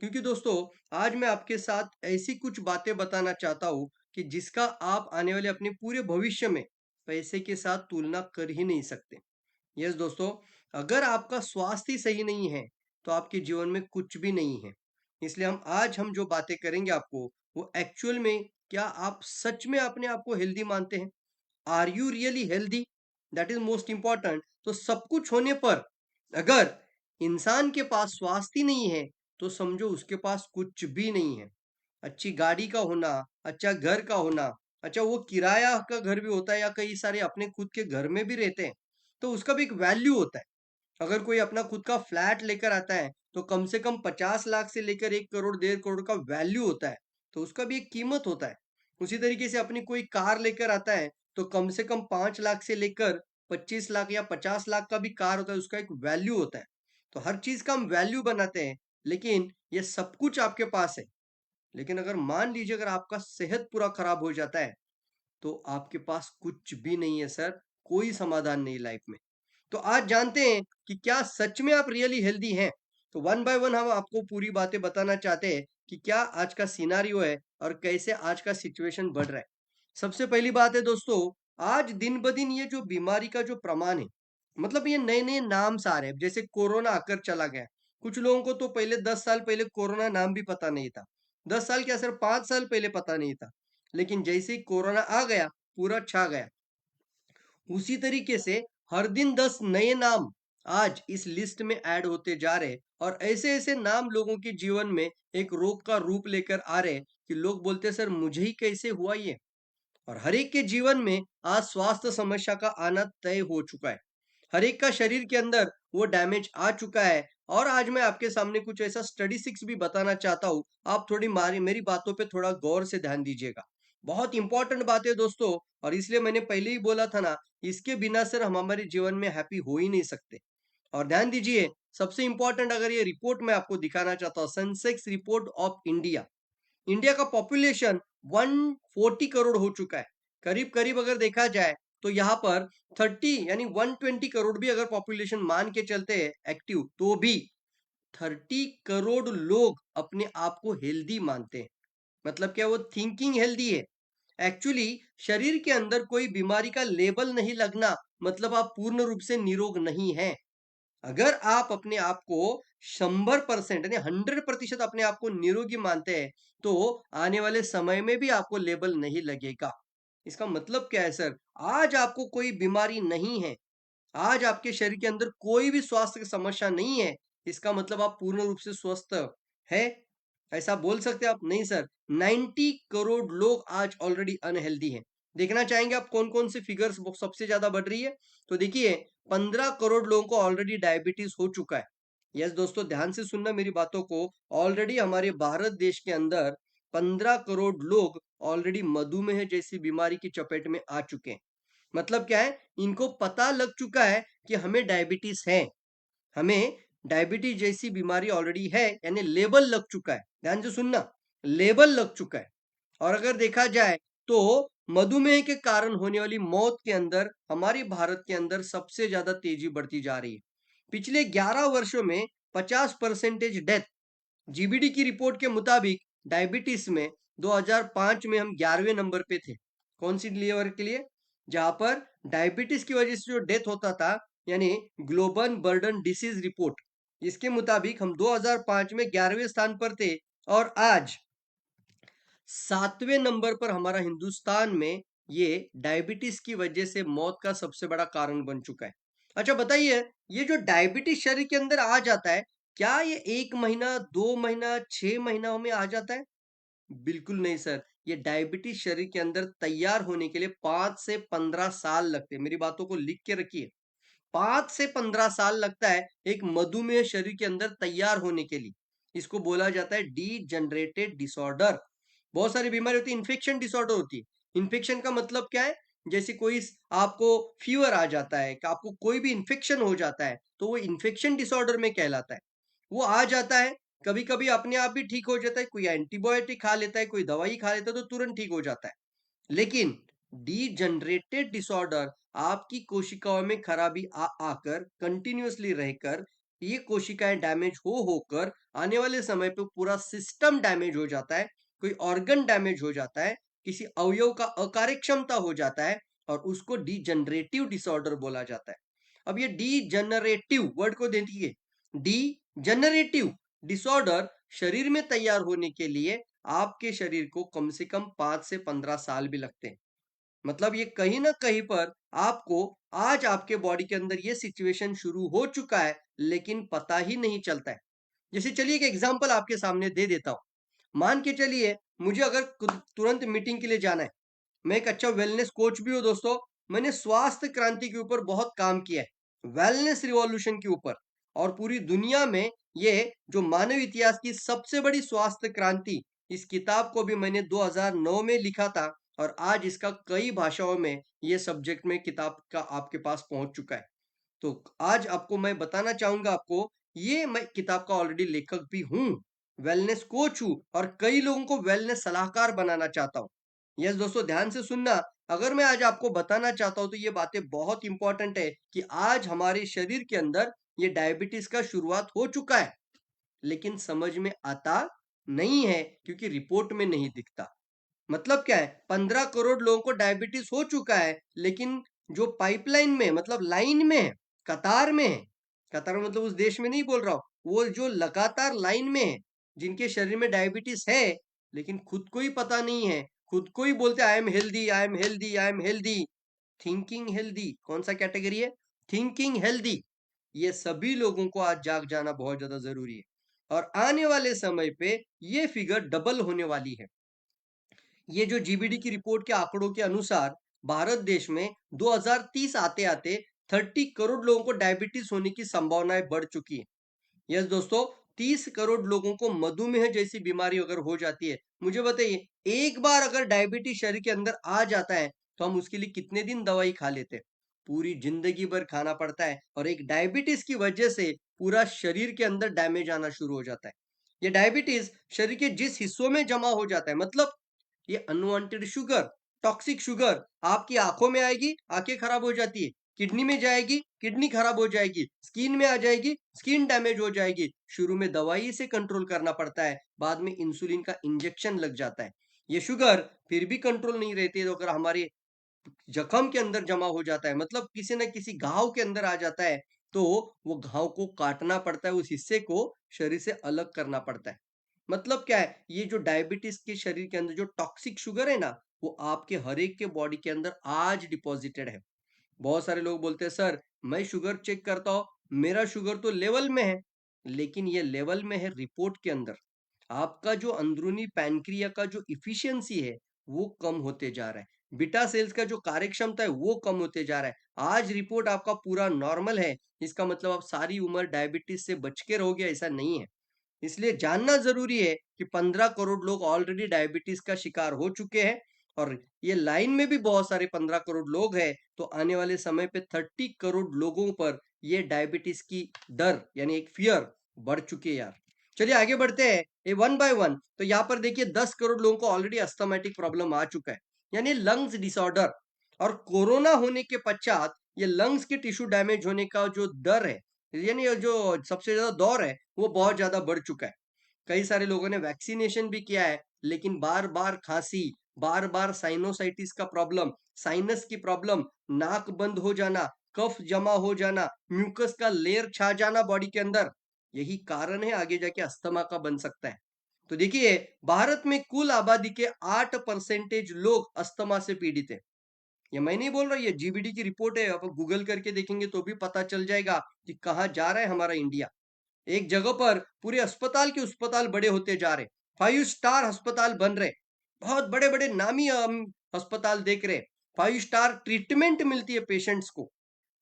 क्योंकि दोस्तों आज मैं आपके साथ ऐसी कुछ बातें बताना चाहता हूँ कि जिसका आप आने वाले अपने पूरे भविष्य में पैसे के साथ तुलना कर ही नहीं सकते। यस दोस्तों, अगर आपका स्वास्थ्य ही सही नहीं है तो आपके जीवन में कुछ भी नहीं है। इसलिए हम जो बातें करेंगे आपको, वो एक्चुअल में क्या आप सच में अपने आप को हेल्दी मानते हैं? Are you really healthy? That is most important. तो सब कुछ होने पर अगर इंसान के पास स्वास्थ्य ही नहीं है तो समझो उसके पास कुछ भी नहीं है। अच्छी गाड़ी का होना, अच्छा घर का होना, अच्छा वो किराया का घर भी होता है या कई सारे अपने खुद के घर में भी रहते हैं, तो उसका भी एक वैल्यू होता है। अगर कोई अपना खुद का फ्लैट लेकर आता है तो कम से कम 50 लाख से लेकर 1 करोड़ 1.5 करोड़ का वैल्यू होता है, तो उसका भी एक कीमत होता है। उसी तरीके से अपनी कोई कार लेकर आता है तो कम से कम 5 लाख से लेकर 25 लाख या 50 लाख का भी कार होता है, उसका एक वैल्यू होता है। तो हर चीज का हम वैल्यू बनाते हैं, लेकिन ये सब कुछ आपके पास है। लेकिन अगर मान लीजिए अगर आपका सेहत पूरा खराब हो जाता है तो आपके पास कुछ भी नहीं है सर, कोई समाधान नहीं लाइफ में। तो आज जानते हैं कि क्या सच में आप रियली हेल्दी हैं। तो वन बाय वन हम आपको पूरी बातें बताना चाहते हैं कि क्या आज का सिनारियो है और कैसे आज का सिचुएशन बढ़ रहा है। सबसे पहली बात है दोस्तों, आज दिन ब दिन ये जो बीमारी का जो प्रमाण है, मतलब ये नए नए नाम आ रहे हैं। जैसे कोरोना आकर चला गया, कुछ लोगों को तो पहले 10 साल पहले कोरोना नाम भी पता नहीं था। 10 साल क्या, सिर्फ 5 साल पहले पता नहीं था। लेकिन जैसे ही कोरोना आ गया, पूरा छा गया। उसी तरीके से हर दिन 10 नए नाम आज इस लिस्ट में ऐड होते जा रहे हैं, और ऐसे ऐसे नाम लोगों के जीवन में एक रोग का रूप लेकर आ रहे हैं कि लोग बोलते हैं सर मुझे ही कैसे हुआ ये। और हर एक के जीवन में आज स्वास्थ्य समस्या का आना तय हो चुका है। हर एक का शरीर के अंदर वो डैमेज आ चुका है। और आज मैं आपके सामने कुछ ऐसा स्टैटिस्टिक्स भी बताना चाहता हूँ। आप थोड़ी मारी मेरी बातों पे थोड़ा गौर से ध्यान दीजिएगा। बहुत इंपॉर्टेंट बात है दोस्तों। और इसलिए मैंने पहले ही बोला था ना, इसके बिना सर हम हमारे जीवन में हैप्पी हो ही नहीं सकते। और ध्यान दीजिए, सबसे इंपॉर्टेंट अगर ये रिपोर्ट मैं आपको दिखाना चाहता हूँ, Sensex report of India. India का पॉपुलेशन 140 करोड़ हो चुका है। करीब करीब अगर देखा जाए तो यहाँ पर 30 यानी 120 करोड़ भी अगर पॉपुलेशन मान के चलते हैं एक्टिव, तो भी 30 करोड़ लोग अपने आप को हेल्दी मानते हैं। मतलब क्या, वो थिंकिंग हेल्दी है। एक्चुअली शरीर के अंदर कोई बीमारी का लेबल नहीं लगना मतलब आप पूर्ण रूप से निरोग नहीं हैं। अगर आप अपने आप को 100% यानी 100% अपने आप को निरोगी मानते हैं, तो आने वाले समय में भी आपको लेबल नहीं लगेगा। इसका मतलब क्या है सर? आज आपको कोई बीमारी नहीं है, आज आपके शरीर के अंदर कोई भी स्वास्थ्य की समस्या नहीं है, इसका मतलब आप पूर्ण रूप से स्वस्थ है? ऐसा बोल सकते हैं आप? नहीं सर। 90 करोड़ लोग आज ऑलरेडी अनहेल्दी हैं। देखना चाहेंगे आप कौन कौन सी फिगर्स सबसे ज्यादा बढ़ रही है? तो देखिए, 15 करोड़ लोगों को ऑलरेडी डायबिटीज हो चुका है। यस दोस्तों, ध्यान से सुनना मेरी बातों को। ऑलरेडी हमारे भारत देश के अंदर 15 करोड़ लोग ऑलरेडी मधुमेह जैसी बीमारी की चपेट में आ चुके हैं। मतलब क्या है, इनको पता लग चुका है कि हमें डायबिटीज है, हमें डायबिटीज जैसी बीमारी ऑलरेडी है, यानी लेबल लग चुका है। ध्यान से सुनना, लेबल लग चुका है। और अगर देखा जाए तो मधुमेह के कारण होने वाली मौत के अंदर हमारे भारत के अंदर सबसे ज्यादा तेजी बढ़ती जा रही है। पिछले 11 वर्षों में 50% डेथ, जीबीडी की रिपोर्ट के मुताबिक डायबिटीज में 2005 में हम 11वें नंबर पे थे। कौन सी लीवर के लिए? जहां पर डायबिटीज की वजह से जो डेथ होता था, यानी ग्लोबल बर्डन डिसीज रिपोर्ट, इसके मुताबिक हम 2005 में 11वें स्थान पर थे। और आज 7वें नंबर पर हमारा हिंदुस्तान में ये डायबिटीज की वजह से मौत का सबसे बड़ा कारण बन चुका है। अच्छा बताइए, ये जो डायबिटीज शरीर के अंदर आ जाता है, क्या ये 1 महीना 2 महीना 6 महीना में आ जाता है? बिल्कुल नहीं सर। ये डायबिटीज शरीर के अंदर तैयार होने के लिए 5 से 15 साल लगते हैं। मेरी बातों को लिख के रखिए। 5 से 15 साल लगता है एक मधुमेह शरीर के अंदर तैयार होने के लिए। इसको बोला जाता है डी जनरेटेड डिसऑर्डर। बहुत सारी बीमारी होती है, इन्फेक्शन डिसऑर्डर होती है। इन्फेक्शन का मतलब क्या है? जैसे कोई आपको फीवर आ जाता है, कि आपको कोई भी इन्फेक्शन हो जाता है, तो वो इन्फेक्शन डिसऑर्डर में कहलाता है। वो आ जाता है, कभी कभी अपने आप भी ठीक हो जाता है, कोई एंटीबायोटिक खा लेता है, कोई दवाई खा लेता है तो तुरंत ठीक हो जाता है। लेकिन डीजनरेटेड डिसऑर्डर आपकी कोशिकाओं में खराबी आ आकर कंटिन्यूअसली रहकर ये कोशिकाएं डैमेज हो होकर आने वाले समय पे पूरा सिस्टम डैमेज हो जाता है, कोई ऑर्गन डैमेज हो जाता है, किसी अवयव का अकार्यक्षमता हो जाता है और उसको डीजनरेटिव डिसऑर्डर बोला जाता है। अब ये डीजनरेटिव वर्ड को देखिए, डीजनरेटिव डिसऑर्डर शरीर में तैयार होने के लिए आपके शरीर को कम से कम 5 से 15 साल भी लगते हैं। मतलब ये कहीं ना कहीं पर आपको आज आपके बॉडी के अंदर ये सिचुएशन शुरू हो चुका है, लेकिन पता ही नहीं चलता है। जैसे चलिए एक एग्जांपल आपके सामने दे देता हूं। मान के चलिए मुझे अगर तुरंत मीटिंग के लिए जाना है, मैं एक अच्छा वेलनेस कोच भी हूँ दोस्तों। मैंने स्वास्थ्य क्रांति के ऊपर बहुत काम किया है, वेलनेस रिवॉल्यूशन के ऊपर। और पूरी दुनिया में ये जो मानव इतिहास की सबसे बड़ी स्वास्थ्य क्रांति, इस किताब को भी मैंने 2009 में लिखा था और आज इसका कई भाषाओं में ये सब्जेक्ट में किताब का आपके पास पहुंच चुका है। तो आज आपको मैं बताना चाहूंगा आपको, ये मैं किताब का ऑलरेडी लेखक भी हूँ, वेलनेस कोच हूँ और कई लोगों को वेलनेस सलाहकार बनाना चाहता हूँ। यस दोस्तों, ध्यान से सुनना। अगर मैं आज आपको बताना चाहता हूँ तो ये बातें बहुत इंपॉर्टेंट है कि आज हमारे शरीर के अंदर ये डायबिटीज का शुरुआत हो चुका है, लेकिन समझ में आता नहीं है क्योंकि रिपोर्ट में नहीं दिखता। मतलब क्या है, 15 करोड़ लोगों को डायबिटीज हो चुका है, लेकिन जो पाइपलाइन में मतलब लाइन में है, कतार में है, कतार में मतलब उस देश में नहीं बोल रहा हूं, वो जो लगातार लाइन में है, जिनके शरीर में डायबिटीज है लेकिन खुद को ही पता नहीं है, खुद को ही बोलते I am healthy, I am healthy, I am healthy. Thinking healthy कौन सा कैटेगरी है? Thinking healthy. ये सभी लोगों को आज जाग जाना बहुत ज्यादा जरूरी है और आने वाले समय पे ये फिगर डबल होने वाली है। ये जो जीबीडी की रिपोर्ट के आंकड़ों के अनुसार भारत देश में 2030 आते आते 30 करोड़ लोगों को डायबिटीज होने की संभावनाएं बढ़ चुकी है। यस दोस्तों, 30 करोड़ लोगों को मधुमेह जैसी बीमारी अगर हो जाती है, मुझे बताइए, एक बार अगर डायबिटीज शरीर के अंदर आ जाता है तो हम उसके लिए कितने दिन दवाई खा लेते हैं? पूरी जिंदगी भर खाना पड़ता है और एक डायबिटीज की वजह से पूरा शरीर के अंदर डैमेज आना शुरू हो जाता है। ये डायबिटीज शरीर के जिस हिस्सों में जमा हो जाता है, मतलब ये अनवांटेड शुगर, टॉक्सिक शुगर आपकी आंखों में आएगी, आंखें खराब हो जाती है, किडनी में जाएगी, किडनी खराब हो जाएगी, स्किन में आ जाएगी, स्किन डैमेज हो जाएगी। शुरू में दवाई से कंट्रोल करना पड़ता है, बाद में इंसुलिन का इंजेक्शन लग जाता है। ये शुगर फिर भी कंट्रोल नहीं रहती है, तो अगर हमारे जख्म के अंदर जमा हो जाता है, मतलब किसी न किसी घाव के अंदर आ जाता है, तो वो घाव को काटना पड़ता है, उस हिस्से को शरीर से अलग करना पड़ता है। मतलब क्या है, ये जो डायबिटीज के शरीर के अंदर जो टॉक्सिक शुगर है ना, वो आपके हर एक के बॉडी के अंदर आज डिपॉजिटेड है। बहुत सारे लोग बोलते हैं सर, मैं शुगर चेक करता हूँ, मेरा शुगर तो लेवल में है, लेकिन ये लेवल में है रिपोर्ट के अंदर। आपका जो अंदरूनी पैनक्रिया का जो इफिशियंसी है वो कम होते जा रहा है, बीटा सेल्स का जो कार्यक्षमता है वो कम होते जा रहा है। आज रिपोर्ट आपका पूरा नॉर्मल है, इसका मतलब आप सारी उम्र डायबिटीज से बच के रहोगे ऐसा नहीं है। इसलिए जानना जरूरी है कि 15 करोड़ लोग ऑलरेडी डायबिटीज का शिकार हो चुके हैं और ये लाइन में भी बहुत सारे 15 करोड़ लोग हैं, तो आने वाले समय पे 30 करोड़ लोगों पर ये डायबिटीज की डर यानी एक फियर बढ़ चुकी है यार। चलिए आगे बढ़ते हैं ये वन बाय वन। तो यहाँ पर देखिए 10 करोड़ लोगों को ऑलरेडी अस्थमेटिक प्रॉब्लम आ चुका है, यानी लंग्स डिसऑर्डर। और कोरोना होने के पश्चात ये लंग्स के टिश्यू डैमेज होने का जो डर है, यानी ये जो सबसे ज्यादा दौर है, वो बहुत ज्यादा बढ़ चुका है। कई सारे लोगों ने वैक्सीनेशन भी किया है, लेकिन बार बार खांसी, बार बार साइनोसाइटिस का प्रॉब्लम, साइनस की प्रॉब्लम, नाक बंद हो जाना, कफ जमा हो जाना, म्यूकस का लेयर छा जाना बॉडी के अंदर, यही कारण है आगे जाके अस्थमा का बन सकता है। तो देखिए, भारत में कुल आबादी के 8% लोग अस्थमा से पीड़ित है। ये मैं नहीं बोल रहा, ये जीबीडी की रिपोर्ट है, आप गूगल करके देखेंगे तो भी पता चल जाएगा कि कहाँ जा रहा है हमारा इंडिया। एक जगह पर पूरे अस्पताल के अस्पताल बड़े होते जा रहे, 5 स्टार अस्पताल बन रहे, बहुत बड़े बड़े नामी अस्पताल देख रहे, 5 स्टार ट्रीटमेंट मिलती है पेशेंट्स को।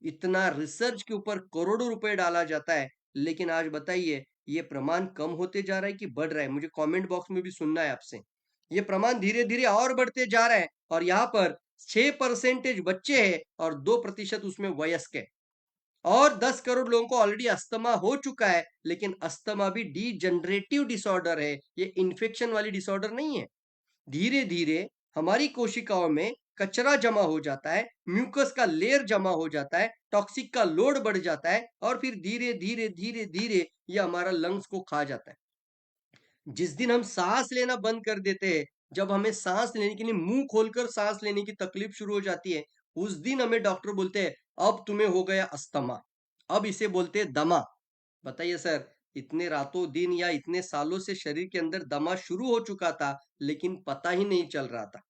इतना रिसर्च के ऊपर करोड़ों रुपए डाला जाता है, लेकिन आज बताइए ये प्रमाण कम होते जा रहा है कि बढ़ रहा है? मुझे कमेंट बॉक्स में भी सुनना है आपसे। ये प्रमाण धीरे धीरे और बढ़ते जा रहा है और यहाँ पर 6% बच्चे हैं और 2% उसमें वयस्क है। और 10 करोड़ लोगों को ऑलरेडी अस्थमा हो चुका है, लेकिन अस्थमा भी डीजनरेटिव डिसऑर्डर है, ये इन्फेक्शन वाली डिसऑर्डर नहीं है। धीरे धीरे हमारी कोशिकाओं में कचरा जमा हो जाता है, म्यूकस का लेयर जमा हो जाता है, टॉक्सिक का लोड बढ़ जाता है और फिर धीरे धीरे धीरे धीरे ये हमारा लंग्स को खा जाता है। जिस दिन हम सांस लेना बंद कर देते हैं, जब हमें सांस लेने के लिए मुंह खोलकर सांस लेने की तकलीफ शुरू हो जाती है, उस दिन हमें डॉक्टर बोलते हैं अब तुम्हें हो गया अस्थमा, अब इसे बोलते हैं दमा। बताइए सर, इतने रातों दिन या इतने सालों से शरीर के अंदर दमा शुरू हो चुका था, लेकिन पता ही नहीं चल रहा था।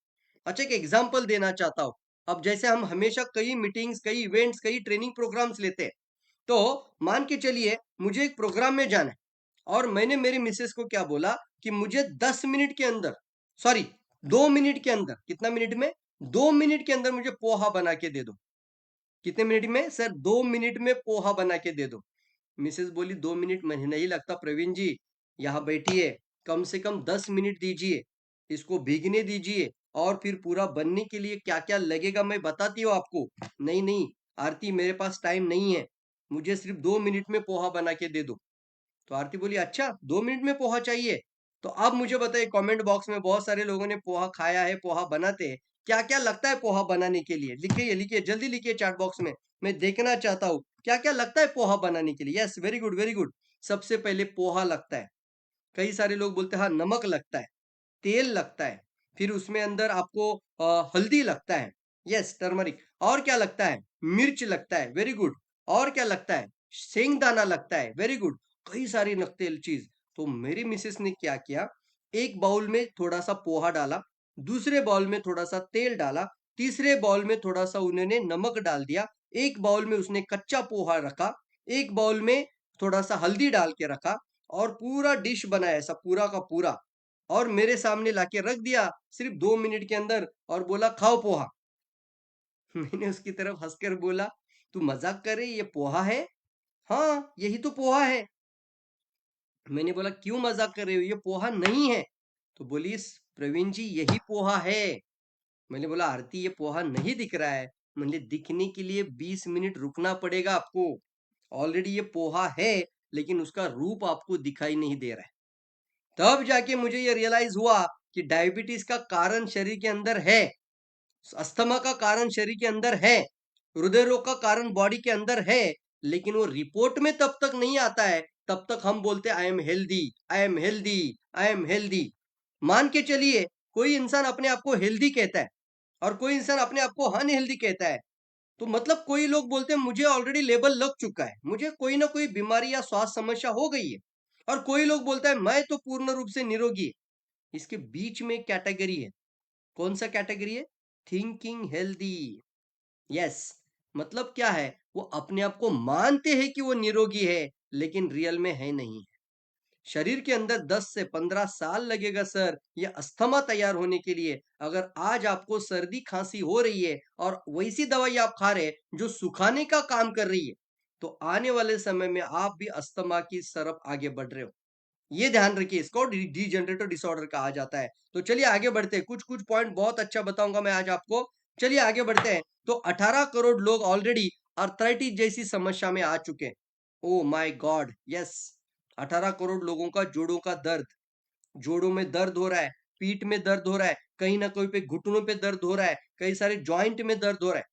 अच्छा, एक एग्जांपल देना चाहता हूँ। अब जैसे हम हमेशा कई मीटिंग्स, कई इवेंट्स, कई ट्रेनिंग प्रोग्राम्स लेते हैं, तो मान के चलिए मुझे एक प्रोग्राम में जाना है और मैंने मेरी मिसेस को क्या बोला कि मुझे 10 मिनट के अंदर, सॉरी 2 मिनट के अंदर, कितना मिनट में? 2 मिनट के अंदर मुझे पोहा बना के दे दो। कितने मिनट में? सर 2 मिनट में पोहा बना के दे दो। मिसेस बोली 2 मिनट मुझे नहीं लगता प्रवीण जी, यहाँ बैठिए, कम से कम 10 मिनट दीजिए, इसको भीगने दीजिए और फिर पूरा बनने के लिए क्या-क्या लगेगा मैं बताती हूँ आपको। नहीं, नहीं, आरती मेरे पास टाइम नहीं है, मुझे सिर्फ 2 मिनट में पोहा बना के दे दो। तो आरती बोली अच्छा 2 मिनट में पोहा चाहिए? तो अब मुझे बताइए, कमेंट बॉक्स में बहुत सारे लोगों ने पोहा खाया है, पोहा बनाते हैं। क्या-क्या लगता है पोहा बनाने के लिए? लिखिए, लिखिए, जल्दी लिखिए चैट बॉक्स में। मैं देखना चाहता हूँ, क्या-क्या लगता है पोहा बनाने के लिए? Yes, very good, very good. सबसे पहले पोहा लगता है। कई सारे लोग बोलते हैं हाँ, नमक लगता है, तेल लगता है, फिर उसमें अंदर आपको हल्दी लगता है, यस टर्मरिक। और क्या लगता है? मिर्च लगता है, वेरी गुड। और क्या लगता है? सेंगदाना लगता है, वेरी गुड। कई सारी लगते हैं चीज। तो मेरी मिसेस ने क्या किया, एक बाउल में थोड़ा सा पोहा डाला, दूसरे बाउल में थोड़ा सा तेल डाला, तीसरे बाउल में थोड़ा सा उन्होंने नमक डाल दिया, एक बाउल में उसने कच्चा पोहा रखा, एक बाउल में थोड़ा सा हल्दी डाल के रखा और पूरा डिश बनाया ऐसा पूरा का पूरा और मेरे सामने लाके रख दिया सिर्फ 2 मिनट के अंदर और बोला खाओ पोहा। मैंने उसकी तरफ हंसकर बोला, तू मजाक कर रही है, ये पोहा है? हाँ, यही तो पोहा है। मैंने बोला क्यों मजाक कर रहे हो, ये पोहा नहीं है। तो बोली प्रवीण जी यही पोहा है। मैंने बोला आरती ये पोहा नहीं दिख रहा है। मैंने दिखने के लिए 20 मिनट रुकना पड़ेगा आपको। ऑलरेडी ये पोहा है, लेकिन उसका रूप आपको दिखाई नहीं दे रहा है। तब जाके मुझे ये रियलाइज हुआ कि डायबिटीज का कारण शरीर के अंदर है, अस्थमा का कारण शरीर के अंदर है, हृदय रोग का कारण बॉडी के अंदर है, लेकिन वो रिपोर्ट में तब तक नहीं आता है। तब तक हम बोलते I am healthy, I am healthy, I am healthy. मान के चलिए कोई इंसान अपने आप को हेल्दी कहता है और कोई इंसान अपने आप को अनहेल्दी कहता है, तो मतलब कोई लोग बोलते हैं मुझे ऑलरेडी लेबल लग चुका है, मुझे कोई ना कोई बीमारी या स्वास्थ्य समस्या हो गई है, और कोई लोग बोलता है मैं तो पूर्ण रूप से निरोगी। इसके बीच में कैटेगरी है। कौन सा कैटेगरी है? Thinking healthy. यस, मतलब क्या है, वो अपने आप को मानते हैं कि वो निरोगी है, लेकिन रियल में है नहीं। शरीर के अंदर 10 से 15 साल लगेगा सर ये अस्थमा तैयार होने के लिए। अगर आज आपको सर्दी खांसी हो रही है और वैसी दवाई आप खा रहे हैं जो सुखाने का काम कर रही है, तो आने वाले समय में आप भी अस्थमा की तरफ आगे बढ़ रहे हो। ये ध्यान रखिए, इसको डीजनरेटिव डिसऑर्डर कहा जाता है। तो चलिए आगे बढ़ते हैं, कुछ कुछ पॉइंट बहुत अच्छा बताऊंगा मैं आज आपको। चलिए आगे बढ़ते हैं। तो 18 करोड़ लोग ऑलरेडी अर्थराइटिस जैसी समस्या में आ चुके हैं। Oh my God, yes, 18 crore लोगों का जोड़ों का दर्द, जोड़ों में दर्द हो रहा है, पीठ में दर्द हो रहा है, कहीं ना कहीं पे घुटनों पे दर्द हो रहा है, कई सारे जॉइंट में दर्द हो रहा है।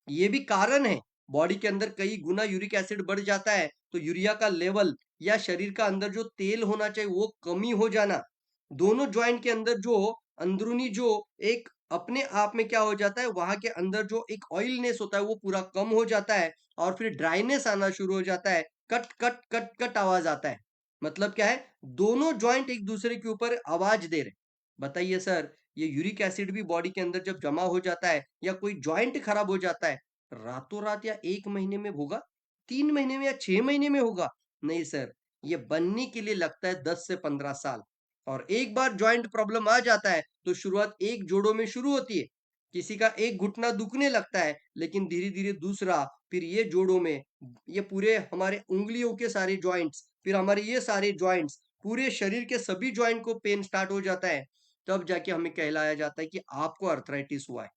ये भी कारण है, बॉडी के अंदर कई गुना यूरिक एसिड बढ़ जाता है, तो यूरिया का लेवल या शरीर का अंदर जो तेल होना चाहिए वो कमी हो जाना, दोनों जॉइंट के अंदर जो अंदरूनी जो एक अपने आप में क्या हो जाता है, वहां के अंदर जो एक ऑयलनेस होता है वो पूरा कम हो जाता है और फिर ड्राइनेस आना शुरू हो जाता है, कट कट कट कट आवाज आता है। मतलब क्या है, दोनों जॉइंट एक दूसरे के ऊपर आवाज दे रहे। बताइए सर, ये यूरिक एसिड भी बॉडी के अंदर जब जमा हो जाता है या कोई जॉइंट खराब हो जाता है, रातों रात या 1 महीने में होगा, 3 महीने में या 6 महीने में होगा? नहीं सर, ये बनने के लिए लगता है 10 से 15 साल। और एक बार जॉइंट प्रॉब्लम आ जाता है तो शुरुआत एक जोड़ों में शुरू होती है। किसी का एक घुटना दुखने लगता है, लेकिन धीरे-धीरे दूसरा, फिर ये जोड़ों में, ये पूरे हमारे उँगलियों के सारे जॉइंट्स, फिर हमारे ये सारे जॉइंट्स, पूरे शरीर के सभी जॉइंट को पेन स्टार्ट हो जाता है। तब जाके हमें कहलाया जाता है कि आपको अर्थराइटिस हुआ है।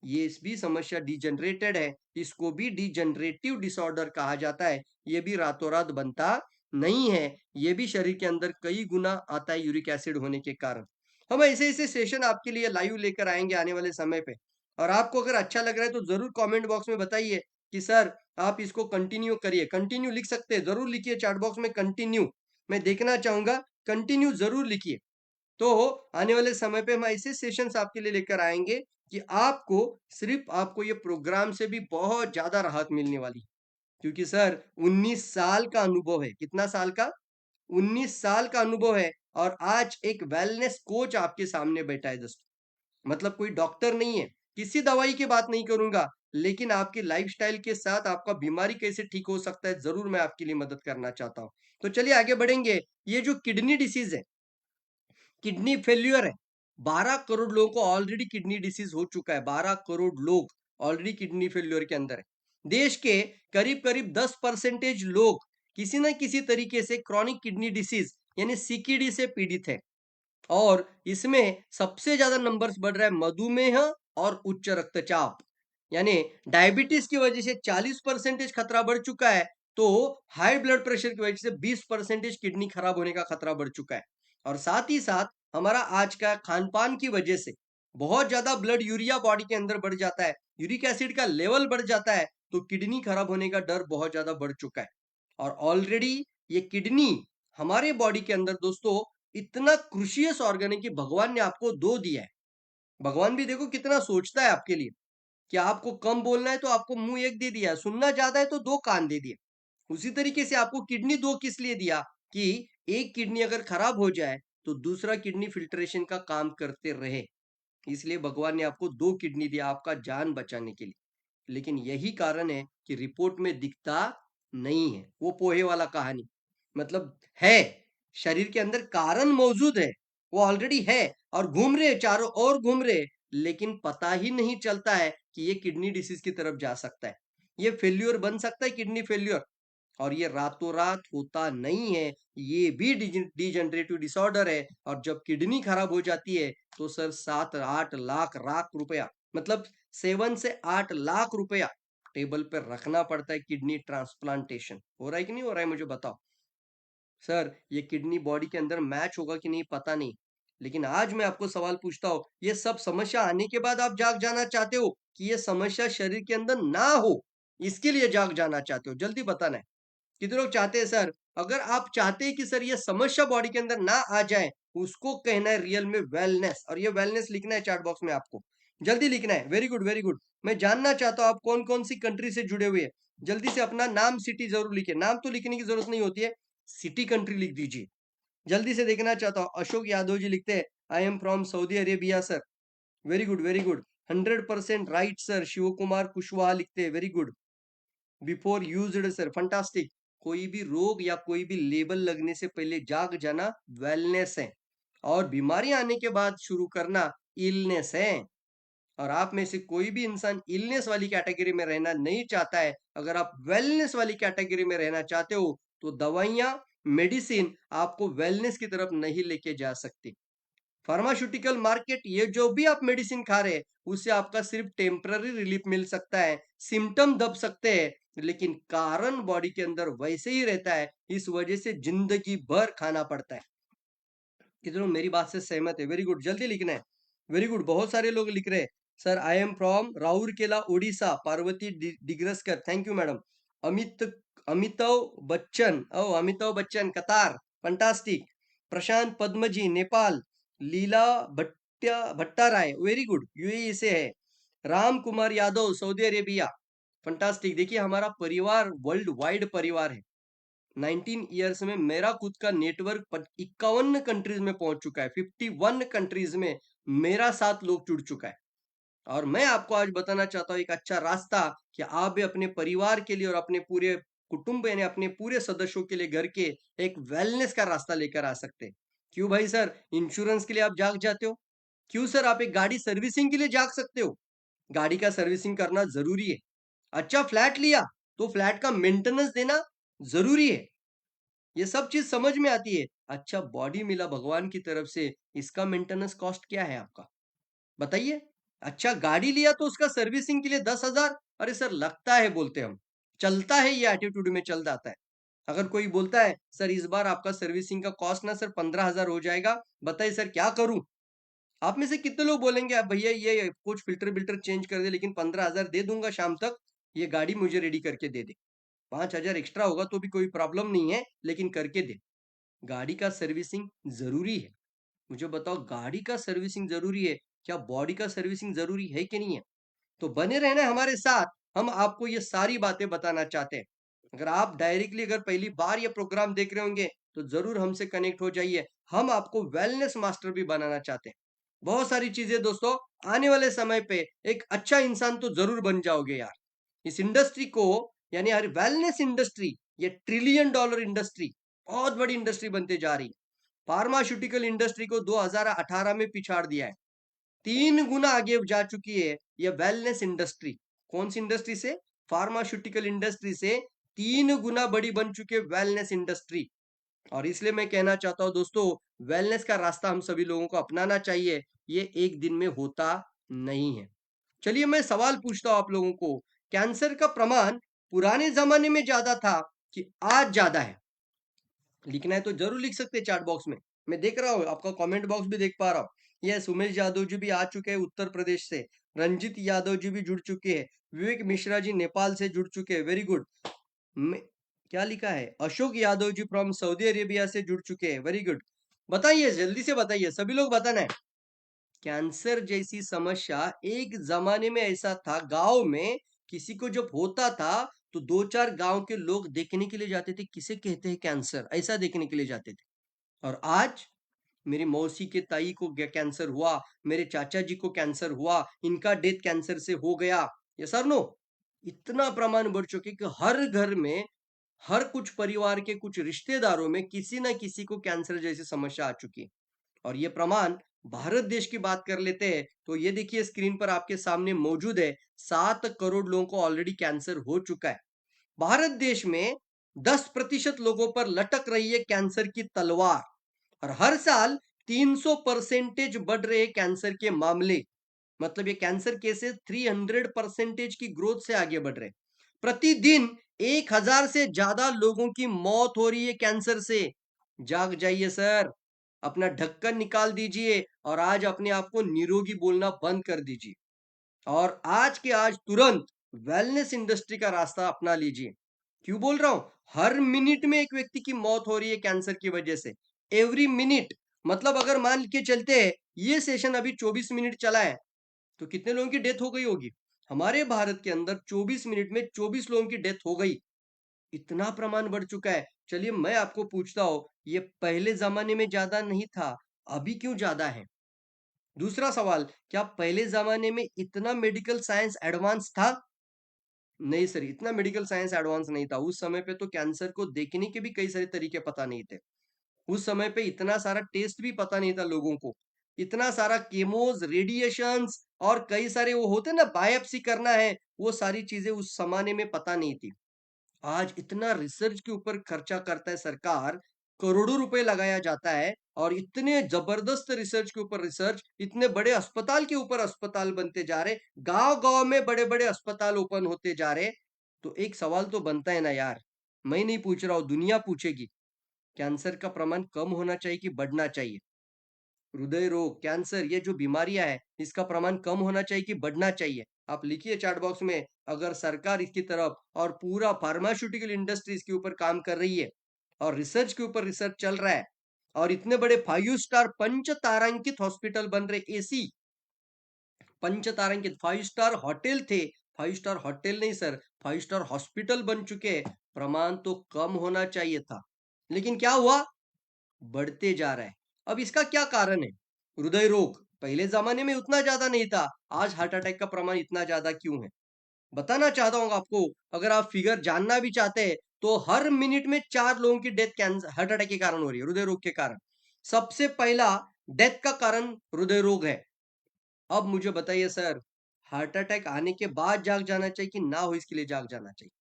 ये इस भी समस्या डिजनरेटेड है, इसको भी डिजनरेटिव डिसऑर्डर कहा जाता है। ये भी रातों रात बनता नहीं है, ये भी शरीर के अंदर कई गुना आता है यूरिक एसिड होने के कारण। हम ऐसे ऐसे सेशन आपके लिए लाइव लेकर आएंगे आने वाले समय पे। और आपको अगर अच्छा लग रहा है तो ज़रूर कमेंट बॉक्स में बताइए कि सर आप इसको कंटिन्यू करिए। कंटिन्यू लिख सकते हैं, ज़रूर लिखिए चैट बॉक्स में कंटिन्यू। मैं देखना चाहूँगा, कंटिन्यू ज़रूर लिखिए। तो आने वाले समय पे हम ऐसे सेशंस आपके लिए लेकर आएँगे कि आपको सिर्फ़ आपको ये प्रोग्राम से भी बहुत ज़्यादा राहत मिलने वाली है। क्योंकि सर 19 साल का अनुभव है। कितना साल का? 19 साल का अनुभव है और आज एक वेलनेस कोच आपके सामने बैठा है दोस्तों। मतलब कोई डॉक्टर नहीं है, किसी दवाई की बात नहीं करूँगा, लेकिन आपकी लाइफ़स्टाइल के साथ आपका बीमारी कैसे ठीक हो सकता है, ज़रूर मैं आपके लिए मदद करना चाहता हूँ। तो चलिए आगे बढ़ेंगे। ये जो किडनी डिसीज़ है, किडनी फेल्यूर है। 12 करोड़ लोगों को ऑलरेडी किडनी डिसीज हो चुका है। 12 करोड़ लोग ऑलरेडी किडनी फेल्यूर के अंदर है। देश के करीब-करीब 10% लोग किसी न किसी तरीके से क्रॉनिक किडनी डिसीज यानी सीकीडी से पीड़ित है। और इसमें सबसे ज़्यादा नंबर्स बढ़ रहा है मधुमेह और उच्च रक्तचाप। यानी डायबिटीज़ की वजह से 40% खतरा बढ़ चुका है, तो हाई ब्लड प्रेशर की वजह से 20% किडनी खराब होने का खतरा बढ़ चुका है। और साथ ही साथ हमारा आज का खान-पान की वजह से बहुत ज़्यादा ब्लड यूरिया बॉडी के अंदर बढ़ जाता है, यूरिक एसिड का लेवल बढ़ जाता है, तो किडनी खराब होने का डर बहुत ज़्यादा बढ़ चुका है। और ऑलरेडी ये किडनी हमारे बॉडी के अंदर दोस्तों इतना क्रूशियस ऑर्गन है कि भगवान ने आपको 2 दिया है। भगवान भी देखो कितना सोचता है आपके लिए कि आपको कम बोलना है तो आपको मुँह 1 दे दिया, सुनना ज़्यादा है तो 2 कान दे दिए। उसी तरीके से आपको किडनी 2 किस लिए दिया कि एक किडनी अगर खराब हो जाए तो दूसरा किडनी फिल्ट्रेशन का काम करते रहे। इसलिए भगवान ने आपको 2 किडनी दिया आपका जान बचाने के लिए। लेकिन यही कारण है कि रिपोर्ट में दिखता नहीं है। वो पोहे वाला कहानी। मतलब है, शरीर के अंदर कारण मौजूद है, वो ऑलरेडी है और घूम रहे हैं, चारों ओर घूम रहे हैं, लेकिन पता ही नहीं चलता है कि ये किडनी डिसीज़ की तरफ जा सकता है। ये फेल्योर बन सकता है किडनी फेल्योर। और ये रातों-रात होता नहीं है, ये भी डिजेनरेटिव डिसऑर्डर है और जब किडनी खराब हो जाती है, तो सर 7-8 लाख रुपया मतलब 7 से 8 लाख रुपया टेबल पे रखना पड़ता है किडनी ट्रांसप्लांटेशन। हो रहा है कि नहीं हो रहा है मुझे बताओ? सर, ये किडनी बॉडी के अंदर मैच होगा कि नहीं पता नहीं। लेकिन आज मैं आपको सवाल पूछता हूँ, ये सब समस्या आने के बाद आप जाग जाना चाहते हो कि ये समस्या शरीर के अंदर ना हो, इसके लिए जाग जाना चाहते हो? जल्दी बताना है। कितने लोग चाहते हैं सर, अगर आप चाहते हैं कि सर ये समस्या बॉडी के अंदर ना आ जाए, उसको कहना है रियल में वेलनेस और ये वेलनेस लिखना है चैट बॉक्स में आपको। जल्दी लिखना है, वेरी गुड, वेरी गुड। मैं जानना चाहता हूँ आप कौन-कौन सी कंट्री से जुड़े हुए हैं। जल्दी से अपना नाम, सिटी ज़रूर लिखिए। नाम तो लिखने की ज़रूरत नहीं होती है, सिटी, कंट्री लिख दीजिए। जल्दी से देखना चाहता हूँ, अशोक यादव जी लिखते हैं, I am from Saudi Arabia sir. Very good, very good. 100% right sir. Shiv Kumar Kushwaha लिखते हैं, very good. Before used sir, fantastic. कोई भी रोग या कोई भी लेबल लगने से पहले जाग जाना वेलनेस है और बीमारी आने के बाद शुरू करना इलनेस है। और आप में से कोई भी इंसान इलनेस वाली कैटेगरी में रहना नहीं चाहता है। अगर आप वेलनेस वाली कैटेगरी में रहना चाहते हो तो दवाइयां, मेडिसिन आपको वेलनेस की तरफ नहीं लेके जा सकती। फार्मास्यूटिकल मार्केट, ये जो भी आप मेडिसिन खा रहे हैं उससे आपका सिर्फ टेम्पररी रिलीफ मिल सकता है, सिम्टम दब सकते हैं, लेकिन कारण बॉडी के अंदर वैसे ही रहता है। इस वजह से जिंदगी भर खाना पड़ता है। कितने लोग मेरी बात से सहमत है? वेरी गुड, जल्दी लिखना है। वेरी गुड, बहुत सारे लोग लिख रहे हैं। Sir I am from Rourkela Orissa, Parvati Digraskar, thank you madam. Amit Amitabh Bachchan, ओ Amitabh Bachchan Qatar, fantastic. Prashant Padmaji Nepal, Leela Bhattarai, very good, UAE से है। Ram Kumar Yadav Saudi Arabia, fantastic. देखिए हमारा परिवार वर्ल्ड वाइड परिवार है। 19 ईयर्स में मेरा खुद का नेटवर्क 51 कंट्रीज में पहुंच चुका है। 51 कंट्रीज में मेरा साथ लोग जुड़ चुका है। और मैं आपको आज बताना चाहता हूँ एक अच्छा रास्ता कि आप भी अपने परिवार के लिए और अपने पूरे कुटुंब यानी अपने पूरे सदस्यों के लिए घर के एक वेलनेस का रास्ता लेकर आ सकते हैं। क्यों भाई सर, इंश्योरेंस के लिए आप जाग जाते हो? क्यों सर, आप एक गाड़ी सर्विसिंग के लिए जाग सकते हो? गाड़ी का सर्विसिंग करना जरूरी है। अच्छा फ्लैट लिया तो फ्लैट का मेंटेनेंस देना जरूरी है। ये सब चीज समझ में आती है। अच्छा बॉडी मिला भगवान की तरफ से, इसका मेंटेनेंस कॉस्ट क्या है आपका? बताइए। अच्छा गाड़ी लिया तो उसका सर्विसिंग के लिए 10,000। अरे सर लगता है बोलते हम, चलता है, ये एटीट्यूड में चल जाता है। अगर कोई बोलता है सर इस बार आपका सर्विसिंग का कॉस्ट ना सर 15,000 हो जाएगा, बताइए सर क्या करूं? आप में से कितने लोग बोलेंगे आप भैया ये कुछ फ़िल्टर विल्टर चेंज कर दे लेकिन 15,000 दे दूँगा शाम तक, ये गाड़ी मुझे रेडी करके दे दे। 5,000 एक्स्ट्रा होगा तो भी कोई प्रॉब्लम नहीं है, लेकिन करके दे। गाड़ी का सर्विसिंग ज़रूरी है। मुझे बताओ गाड़ी का सर्विसिंग ज़रूरी है, क्या बॉडी का सर्विसिंग ज़रूरी है कि नहीं है? तो बने रहना हमारे साथ, हम आपको ये सारी बातें बताना चाहते हैं। अगर आप डायरेक्टली अगर पहली बार ये प्रोग्राम देख रहे होंगे, तो ज़रूर हमसे कनेक्ट हो जाइए। हम आपको वेलनेस मास्टर भी बनाना चाहते हैं। बहुत सारी चीज़ें दोस्तों, आने वाले समय पे एक अच्छा इंसान तो ज़रूर बन जाओगे यार। इस इंडस्ट्री को यानी यार वेलनेस इंडस्ट्री, ये ट्रिलियन डॉलर इंडस्ट्री, बहुत बड़ी इंडस्ट्री बनते जा रही है। फार्मास्यूटिकल इंडस्ट्री को 2018 में पिछाड़ दिया है। 3 गुना आगे जा चुकी है ये वेलनेस इंडस्ट्री। कौन सी इंडस्ट्री से? फार्मास्यूटिकल इंडस्ट्री से 3 गुना बड़ी बन चुकी है वेलनेस इंडस्ट्री। और इसलिए मैं कहना चाहता हूं दोस्तों, वेलनेस का रास्ता हम सभी लोगों को अपनाना चाहिए। ये एक दिन में होता नहीं है। चलिए मैं सवाल पूछता हूं आप लोगों को, कैंसर का प्रमाण पुराने जमाने में ज्यादा था कि आज ज्यादा है? लिखना है तो जरूर लिख सकते हैं चैट बॉक्स में। मैं देख रहा हूँ, आपका कमेंट बॉक्स भी देख पा रहा हूँ। यस, उमेश यादव जी भी आ चुके हैं उत्तर प्रदेश से। रंजित यादव जी भी जुड़ चुके हैं। विवेक मिश्रा जी नेपाल से जुड़ चुके हैं, वेरी गुड। क्या लिखा है? Ashok Yadav ji from Saudi Arabia से जुड़ चुके हैं, वेरी गुड। बताइए, जल्दी से बताइए, सभी लोग बताना है। कैंसर जैसी समस्या एक जमाने में ऐसा था, गांव में किसी को जब होता था तो दो चार गांव के लोग देखने के लिए जाते थे, किसे कहते हैं कैंसर, ऐसा देखने के लिए जाते थे। और आज मेरी मौसी के ताई को कैंसर हुआ, मेरे चाचा जी को कैंसर हुआ, इनका डेथ कैंसर से हो गया। ये सर नो, इतना प्रमाण बढ़ चुके कि हर घर में, हर कुछ परिवार के कुछ रिश्तेदारों में किसी ना किसी को कैंसर जैसी समस्या आ चुकी है। और ये प्रमाण, भारत देश की बात कर लेते हैं तो ये देखिए स्क्रीन पर आपके सामने मौजूद है। 7 करोड़ लोगों को ऑलरेडी कैंसर हो चुका है। भारत देश में 10% लोगों पर लटक रही है कैंसर की तलवार। और हर साल 300% बढ़ रहे कैंसर के मामले। मतलब ये कैंसर केसेस 300% की ग्रोथ से आगे बढ़ रहे। प्रतिदिन 1,000 से ज्यादा लोगों की मौत हो रही है कैंसर से। जाग जाइए सर, अपना ढक्कन निकाल दीजिए और आज अपने आप को निरोगी बोलना बंद कर दीजिए। और आज के आज तुरंत वेलनेस इंडस्ट्री का रास्ता अपना लीजिए। क्यों बोल रहा हूं? हर मिनट में एक व्यक्ति की मौत हो रही है कैंसर की वजह से। एवरी मिनट, मतलब अगर मान के चलते हैं ये सेशन अभी 24 मिनट चला है, तो कितने लोगों की डेथ हो गई होगी? हमारे भारत के अंदर 24 मिनट में 24 लोगों की डेथ हो गई। इतना प्रमाण बढ़ चुका है। चलिए मैं आपको पूछता हूं, ये पहले जमाने में ज्यादा नहीं था, अभी क्यों ज्यादा है? दूसरा सवाल, क्या पहले जमाने में इतना मेडिकल साइंस एडवांस था? नहीं सर, इतना मेडिकल साइंस एडवांस नहीं था। उस समय पे तो कैंसर को देखने के भी कई सारे तरीके पता नहीं थे। उस समय पे इतना सारा टेस्ट भी पता नहीं था लोगों को। इतना सारा केमोज, रेडिएशंस और कई सारे वो होते ना, बायोप्सी करना है, वो सारी चीजें उस जमाने में पता नहीं थी। आज इतना रिसर्च के ऊपर खर्चा करता है सरकार, करोड़ों रुपए लगाया जाता है और इतने जबरदस्त रिसर्च के ऊपर रिसर्च, इतने बड़े अस्पताल के ऊपर अस्पताल बनते जा रहे, गांव गांव में बड़े बड़े अस्पताल ओपन होते जा रहे। तो एक सवाल तो बनता है ना यार, मैं नहीं पूछ रहा हूं, दुनिया पूछेगी, कैंसर का प्रमाण कम होना चाहिए कि बढ़ना चाहिए? हृदय रोग, कैंसर, ये जो बीमारियां है, इसका प्रमाण कम होना चाहिए कि बढ़ना चाहिए? आप लिखिए चैट बॉक्स में। अगर सरकार इसकी तरफ और पूरा फार्मास्यूटिकल इंडस्ट्री इसके ऊपर काम कर रही है और रिसर्च के ऊपर रिसर्च चल रहा है और इतने बड़े 5 स्टार पंच तारांकित हॉस्पिटल बन रहे, एसी पंच तारांकित 5 स्टार होटल थे, 5 स्टार होटल नहीं सर, 5 स्टार हॉस्पिटल बन चुके हैं, प्रमाण तो कम होना चाहिए था, लेकिन क्या हुआ? बढ़ते जा रहा है। अब इसका क्या कारण है? हृदय रोग पहले जमाने में उतना ज्यादा नहीं था, आज हार्ट अटैक का प्रमाण इतना ज्यादा क्यों है? बताना चाहता हूं आपको। अगर आप फिगर जानना भी चाहते हैं तो हर मिनट में 4 लोगों की डेथ कैंसर हार्ट अटैक के कारण हो रही है, हृदय रोग के कारण। सबसे पहला डेथ का कारण हृदय रोग है। अब मुझे बताइए सर, हार्ट अटैक आने के बाद जाग जाना चाहिए कि ना हो इसके लिए जाग जाना चाहिए?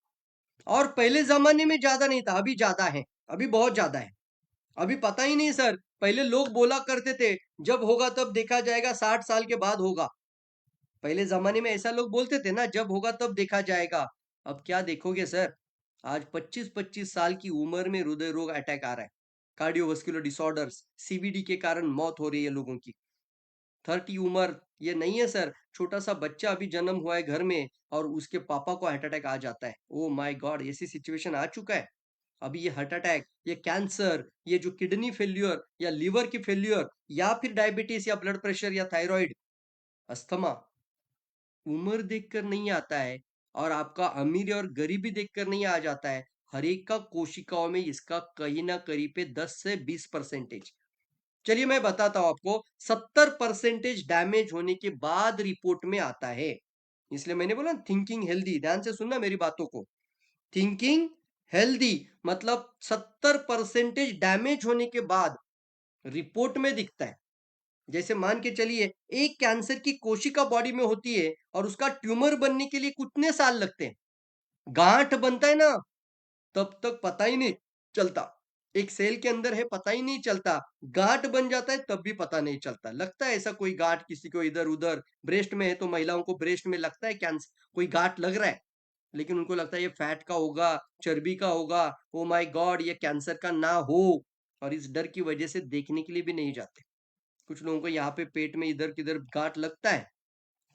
और पहले जमाने में ज्यादा नहीं था, अभी ज्यादा है, अभी बहुत ज्यादा है। अभी पता ही नहीं सर, पहले लोग बोला करते थे जब होगा तब देखा जाएगा, 60 साल के बाद होगा। पहले जमाने में ऐसा लोग बोलते थे ना, जब होगा तब देखा जाएगा। अब क्या देखोगे सर? आज 25-25 साल की उम्र में हृदय रोग अटैक आ रहा है, कार्डियोवास्कुलर डिसऑर्डर्स, सीवीडी के कारण मौत हो रही है लोगों की। 30 उम्र, ये नहीं है सर। छोटा सा बच्चा अभी जन्म हुआ है घर में और उसके पापा को हार्ट अटैक आ जाता है। ओ माय गॉड, ऐसी सिचुएशन आ चुका है। अभी ये हार्ट अटैक, ये कैंसर, ये जो किडनी फेल्यूर या लिवर की फेल्यूर या फिर डायबिटीज या ब्लड प्रेशर या थायराइड, अस्थमा, उम्र देखकर नहीं आता है और आपका अमीर और गरीबी देखकर नहीं आ जाता है। हर एक का कोशिकाओं में इसका कहीं ना कहीं पे 10 से 20%। चलिए मैं बताता हूं आपको, 70% डैमेज होने के बाद रिपोर्ट में आता है। इसलिए मैंने बोला थिंकिंग हेल्दी, ध्यान से सुनना मेरी बातों को। थिंकिंग हेल्दी मतलब 70% डैमेज होने के बाद रिपोर्ट में दिखता है। जैसे मान के चलिए, एक कैंसर की कोशिका बॉडी में होती है और उसका ट्यूमर बनने के लिए कितने साल लगते हैं। गांठ बनता है ना, तब तक पता ही नहीं चलता। एक सेल के अंदर है, पता ही नहीं चलता। गांठ बन जाता है तब भी पता नहीं चलता। लगता है ऐसा कोई गांठ किसी को इधर उधर, ब्रेस्ट में है तो महिलाओं को ब्रेस्ट में लगता है कैंसर, कोई गांठ लग रहा है, लेकिन उनको लगता है ये फैट का होगा, चर्बी का होगा। ओ माय गॉड, ये कैंसर का ना हो। और इस डर की वजह से देखने के लिए भी नहीं जाते। कुछ लोगों को यहाँ पे पेट में इधर किधर गांठ लगता है,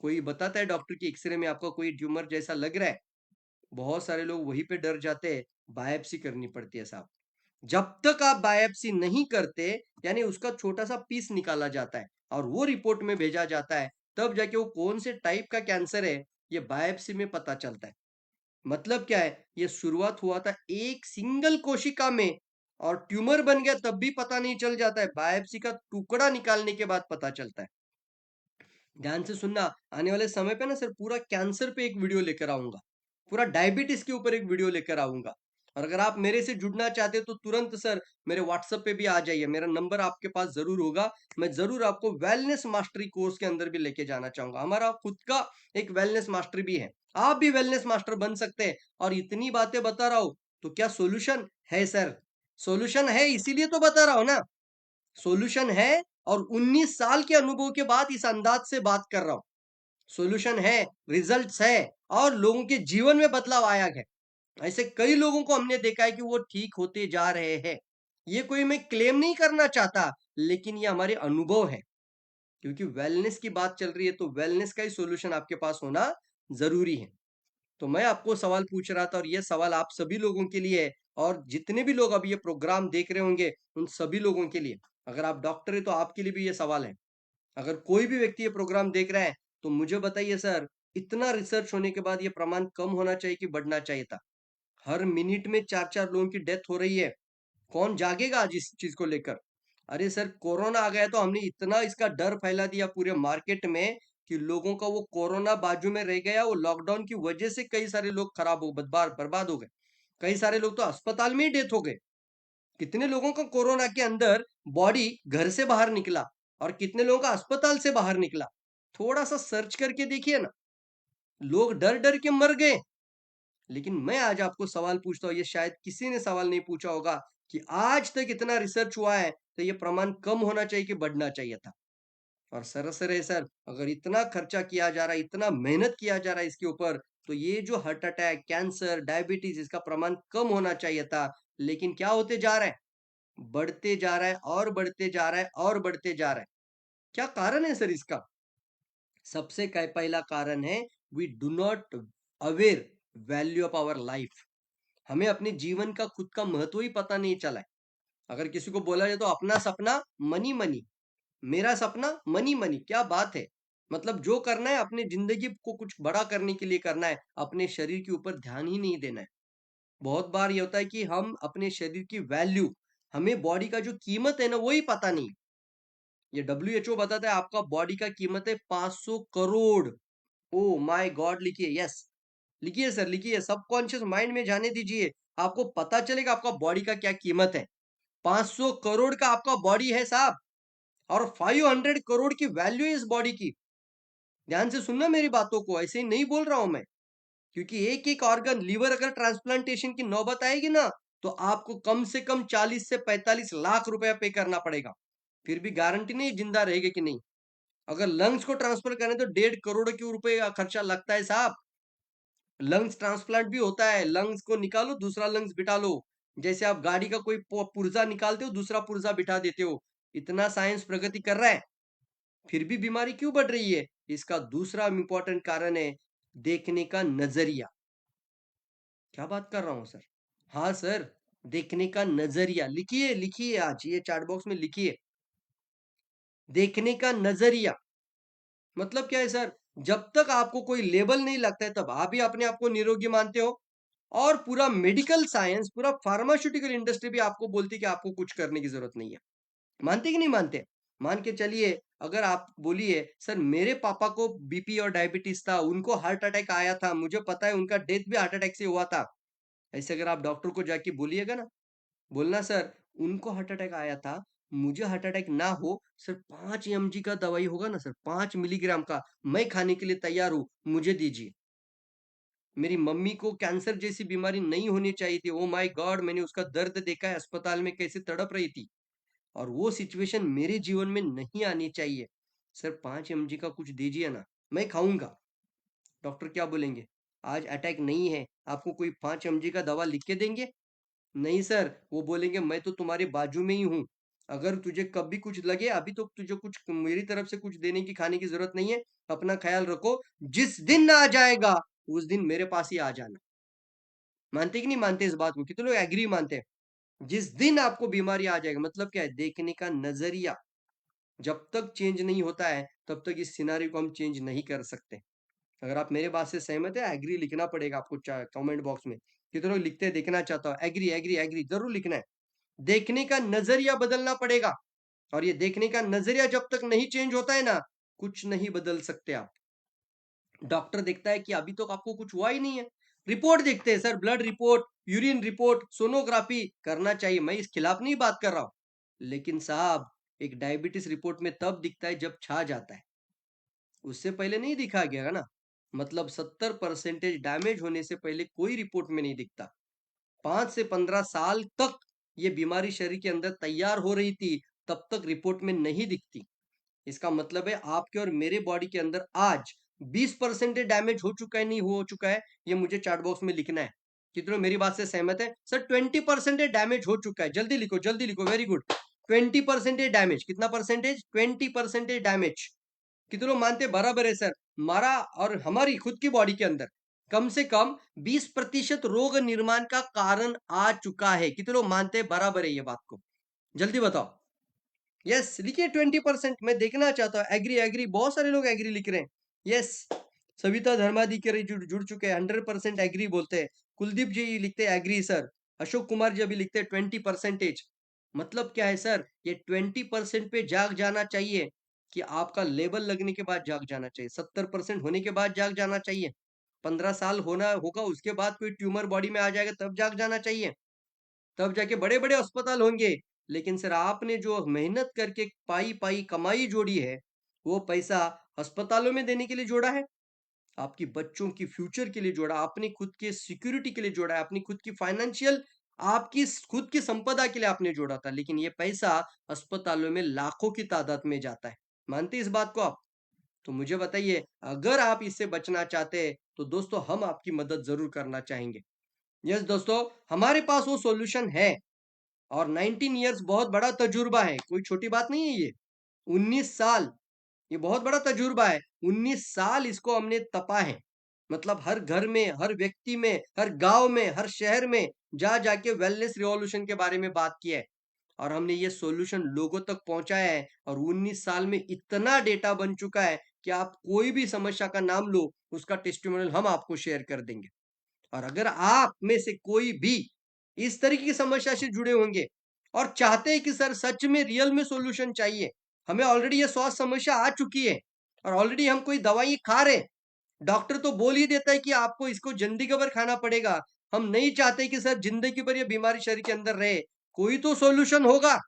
कोई बताता है डॉक्टर की एक्सरे में आपका कोई ट्यूमर जैसा लग रहा है, बहुत सारे लोग वहीं पे डर जाते हैं, बायोप्सी करनी पड़ती है साहब। जब तक आप बायोप्सी नहीं करते, यानी उसका छोटा सा पीस निकाला जाता है और वो रिपोर्ट में भेजा जाता है, तब जाके वो कौन से टाइप का कैंसर है ये बायोप्सी में पता चलता है। मतलब क्या है, ये शुरुआत हुआ था एक सिंगल कोशिका में और ट्यूमर बन गया तब भी पता नहीं चल जाता है, बायोप्सी का टुकड़ा निकालने के बाद पता चलता है। ध्यान से सुनना, आने वाले समय पे ना सर पूरा कैंसर पे एक वीडियो लेकर आऊंगा, पूरा डायबिटीज के ऊपर एक वीडियो लेकर आऊंगा। और अगर आप मेरे से जुड़ना चाहते हो तो तुरंत सर मेरे व्हाट्सएप पे भी आ जाइए, मेरा नंबर आपके पास जरूर होगा। मैं जरूर आपको वेलनेस मास्टरी कोर्स के अंदर भी लेके जाना चाहूंगा। हमारा खुद का एक वेलनेस मास्टर भी है, आप भी वेलनेस मास्टर बन सकते हैं। और इतनी बातें बता रहा हूं तो क्या सोल्यूशन है सर? सोल्यूशन है, इसीलिए तो बता रहा हूं ना। सॉल्यूशन है और 19 साल के अनुभव के बाद इस अंदाज से बात कर रहा हूं। सॉल्यूशन है, रिजल्ट्स है और लोगों के जीवन में बदलाव आया है। ऐसे कई लोगों को हमने देखा है कि वो ठीक होते जा रहे हैं। ये कोई मैं क्लेम नहीं करना चाहता, लेकिन ये हमारे अनुभव है। क्योंकि वेलनेस की बात चल रही है तो वेलनेस का ही सॉल्यूशन आपके पास होना जरूरी है। तो मैं आपको सवाल पूछ रहा था और ये सवाल आप सभी लोगों के लिए है और जितने भी लोग अभी ये प्रोग्राम देख रहे होंगे उन सभी लोगों के लिए। अगर आप डॉक्टर है तो आपके लिए भी ये सवाल है। अगर कोई भी व्यक्ति ये प्रोग्राम देख रहा है तो मुझे बताइए सर, इतना रिसर्च होने के बाद ये प्रमाण कम होना चाहिए कि बढ़ना चाहिए था? हर मिनट में 4-4 लोगों की डेथ हो रही है। कौन जागेगा आज इस चीज को लेकर? अरे सर, कोरोना आ गया तो हमने इतना इसका डर फैला दिया पूरे मार्केट में कि लोगों का वो कोरोना बाजू में रह गया। वो लॉकडाउन की वजह से कई सारे लोग खराब हो, बर्बाद बर्बाद हो गए। कई सारे लोग तो अस्पताल में ही डेथ हो गए। कितने लोगों का कोरोना के अंदर बॉडी घर से बाहर निकला और कितने लोगों का अस्पताल से बाहर निकला? थोड़ा सा सर्च करके देखिए ना। लोग डर डर के मर गए। लेकिन मैं आज आपको सवाल पूछता हूँ, ये शायद किसी ने सवाल नहीं पूछा होगा कि आज तक इतना रिसर्च हुआ है तो ये प्रमाण कम होना चाहिए कि बढ़ना चाहिए था? और सरसर है सर, अगर इतना खर्चा किया जा रहा है, इतना मेहनत किया जा रहा है इसके ऊपर, तो ये जो हार्ट अटैक, कैंसर, डायबिटीज, इसका प्रमाण कम होना चाहिए था। लेकिन क्या होते जा रहा है? बढ़ते जा रहा है और बढ़ते जा रहा है और बढ़ते जा रहा है। क्या कारण है सर इसका? सबसे पहला कारण है, we do not aware value of our life. हमें अपने जीवन का खुद का महत्व ही पता नहीं चला है। अगर किसी को बोला जाए तो अपना सपना मनी मनी, मेरा सपना मनी मनी, क्या बात है। मतलब जो करना है अपनी जिंदगी को कुछ बड़ा करने के लिए करना है, अपने शरीर के ऊपर ध्यान ही नहीं देना है। बहुत बार ये होता है कि हम अपने शरीर की वैल्यू, हमें बॉडी का जो कीमत है ना वही पता नहीं। ये WHO बताता है आपका बॉडी का कीमत है 500 करोड़। ओ माय गॉड, लिखिए, यस, लिखिए सर, लिखिए, सबकॉन्शियस माइंड में जाने दीजिए। आपको पता चलेगा आपका बॉडी का क्या कीमत है। 500 करोड़ का आपका बॉडी है साहब, और 500 करोड़ की वैल्यू है इस बॉडी की। ध्यान से सुनना मेरी बातों को, ऐसे ही नहीं बोल रहा हूं मैं। क्योंकि एक एक ऑर्गन, लीवर अगर ट्रांसप्लांटेशन की नौबत आएगी ना, तो आपको कम से कम 40 से 45 लाख रुपया पे करना पड़ेगा। फिर भी गारंटी नहीं जिंदा रहेगा कि नहीं। अगर लंग्स को ट्रांसफर करें तो 1.5 करोड़ के रुपए का खर्चा लगता है साहब। लंग्स ट्रांसप्लांट भी होता है, लंग्स को निकालो दूसरा लंग्स बिठा लो। जैसे आप गाड़ी का कोई पुर्जा निकालते हो दूसरा पुर्जा बिठा देते हो। इतना साइंस प्रगति कर रहा है। फिर भी बीमारी क्यों बढ़ रही है? इसका दूसरा इंपॉर्टेंट कारण है देखने का नजरिया। क्या बात कर रहा हूं सर? हाँ सर, देखने का नजरिया। लिखिए लिखिए, आज ये चैट बॉक्स में लिखिए, देखने का नजरिया। मतलब क्या है सर? जब तक आपको कोई लेबल नहीं लगता है तब आप भी अपने आप को निरोगी मानते हो, और पूरा मेडिकल साइंस, पूरा फार्मास्यूटिकल इंडस्ट्री भी आपको बोलती है कि आपको कुछ करने की जरूरत नहीं है। मानते कि नहीं मानते? मान के चलिए, अगर आप बोलिए सर मेरे पापा को बीपी और डायबिटीज था, उनको हार्ट अटैक आया था, मुझे पता है उनका डेथ भी हार्ट अटैक से हुआ था, ऐसे अगर आप डॉक्टर को जाके बोलिएगा ना, बोलना सर उनको हार्ट अटैक आया था, मुझे हार्ट अटैक ना हो, सर 5 mg का दवाई होगा ना सर, 5 मिलीग्राम का, मैं खाने के लिए तैयार हूं, मुझे दीजिए। मेरी मम्मी को कैंसर जैसी बीमारी नहीं होनी चाहिए थी, ओ माय गॉड, मैंने उसका दर्द देखा है, अस्पताल में कैसे तड़प रही थी, और वो सिचुएशन मेरे जीवन में नहीं आनी चाहिए। सर 5 mg का कुछ दीजिए ना, मैं खाऊंगा। डॉक्टर क्या बोलेंगे? आज अटैक नहीं है, आपको कोई 5 mg का दवा लिख के देंगे? नहीं सर, वो बोलेंगे मैं तो तुम्हारे बाजू में ही हूँ, अगर तुझे कभी कुछ लगे, अभी तो तुझे कुछ मेरी तरफ से कुछ देने की खाने की जरूरत नहीं है, अपना ख्याल रखो, जिस दिन आ जाएगा उस दिन मेरे पास ही आ जाना। मानते कि नहीं मानते इस बात को? कितने लोग एग्री मानते हैं? जिस दिन आपको बीमारी आ जाएगा, मतलब क्या है? देखने का नजरिया जब तक चेंज नहीं होता है तब तक इस सिनारियो को हम चेंज नहीं कर सकते। अगर आप मेरे बात से सहमत है, एग्री लिखना पड़ेगा आपको कमेंट बॉक्स में। कितने लोग लिखते हैं देखना चाहता हूँ, एग्री एग्री एग्री जरूर लिखना है। देखने का नजरिया बदलना पड़ेगा, और ये देखने का नजरिया जब तक नहीं चेंज होता है ना, कुछ नहीं बदल सकते आप। डॉक्टर देखता है कि अभी तो आपको कुछ हुआ ही नहीं है, रिपोर्ट देखते हैं sir, blood report, urine report, sonography करना चाहिए, मैं इस खिलाफ नहीं बात कर रहा हूं, लेकिन साहब एक डायबिटीज रिपोर्ट में तब दिखता है जब छा जाता है, उससे पहले नहीं दिखा गया ना। मतलब 70% डैमेज होने से पहले कोई रिपोर्ट में नहीं दिखता। 5 से 15 साल तक ये बीमारी शरीर के अंदर तैयार हो रही थी, तब तक रिपोर्ट में नहीं दिखती। इसका मतलब है आपके और मेरे बॉडी के अंदर आज 20% डैमेज हो चुका है, नहीं हो चुका है, ये मुझे चैट बॉक्स में लिखना है। कितने मेरी बात से सहमत है? सर 20% डैमेज हो चुका है, जल्दी लिखो जल्दी लिखो, वेरी गुड। 20% डैमेज, कितना परसेंटेज? 20% डैमेज। कितने लोग मानते हैं बराबर है सर? हमारा और हमारी खुद की बॉडी के अंदर कम से कम 20% रोग निर्माण का कारण आ चुका है। कितने लोग मानते हैं बराबर है ये बात को? जल्दी बताओ। यस लिखिए 20%, मैं देखना चाहता हूँ, एग्री एग्री, बहुत सारे लोग एग्री लिख रहे हैं। यस, सविता धर्माधिकारी जुड़ चुके हैं, 100% एग्री बोलते हैं। कुलदीप जी लिखते हैं एग्री सर। अशोक कुमार जी अभी लिखते हैं 20%। मतलब क्या है सर? ये 20% पे जाग जाना चाहिए, कि आपका लेबल लगने के बाद जाग जाना चाहिए, 70% होने के बाद जाग जाना चाहिए, 15 साल होना होगा उसके बाद कोई ट्यूमर बॉडी में आ जाएगा तब जाग जाना चाहिए, तब जाके बड़े बड़े अस्पताल होंगे। लेकिन सर आपने जो मेहनत करके पाई पाई कमाई जोड़ी है, वो पैसा अस्पतालों में देने के लिए जोड़ा है, आपकी बच्चों की फ्यूचर के लिए जोड़ा, अपनी खुद के सिक्योरिटी के लिए जोड़ा है, अपनी खुद की फाइनेंशियल, आपकी खुद की संपदा के लिए आपने जोड़ा था, लेकिन ये पैसा अस्पतालों में लाखों की तादाद में जाता है। मानते हैं इस बात को आप? तो मुझे बताइए, अगर आप इससे बचना चाहते हैं तो दोस्तों हम आपकी मदद जरूर करना चाहेंगे। यस दोस्तों, हमारे पास वो सॉल्यूशन है, और 19 इयर्स बहुत बड़ा तजुर्बा है, कोई छोटी बात नहीं है ये। 19 साल, ये बहुत बड़ा तजुर्बा है। 19 साल इसको हमने तपा है, मतलब हर घर में, हर व्यक्ति में, हर गांव में, हर शहर में जा जाके वेलनेस रिवॉल्यूशन के बारे में बात किया है, और हमने ये सॉल्यूशन लोगों तक पहुंचाया है, और 19 साल में इतना डेटा बन चुका है कि आप कोई भी समस्या का नाम लो, उसका टेस्टिमोनियल हम आपको शेयर कर देंगे। और अगर आप में से कोई भी इस तरीके की समस्या से जुड़े होंगे और चाहते हैं कि सर सच में रियल में सॉल्यूशन चाहिए, हमें ऑलरेडी ये स्वास्थ्य समस्या आ चुकी है, और ऑलरेडी हम कोई दवाई खा रहे हैं, डॉक्टर तो बोल ही देता है कि आपको इसको जिंदगी भर खाना पड़ेगा, हम नहीं चाहते कि सर जिंदगी भर ये बीमारी शरीर के अंदर रहे, कोई तो सॉल्यूशन होगा,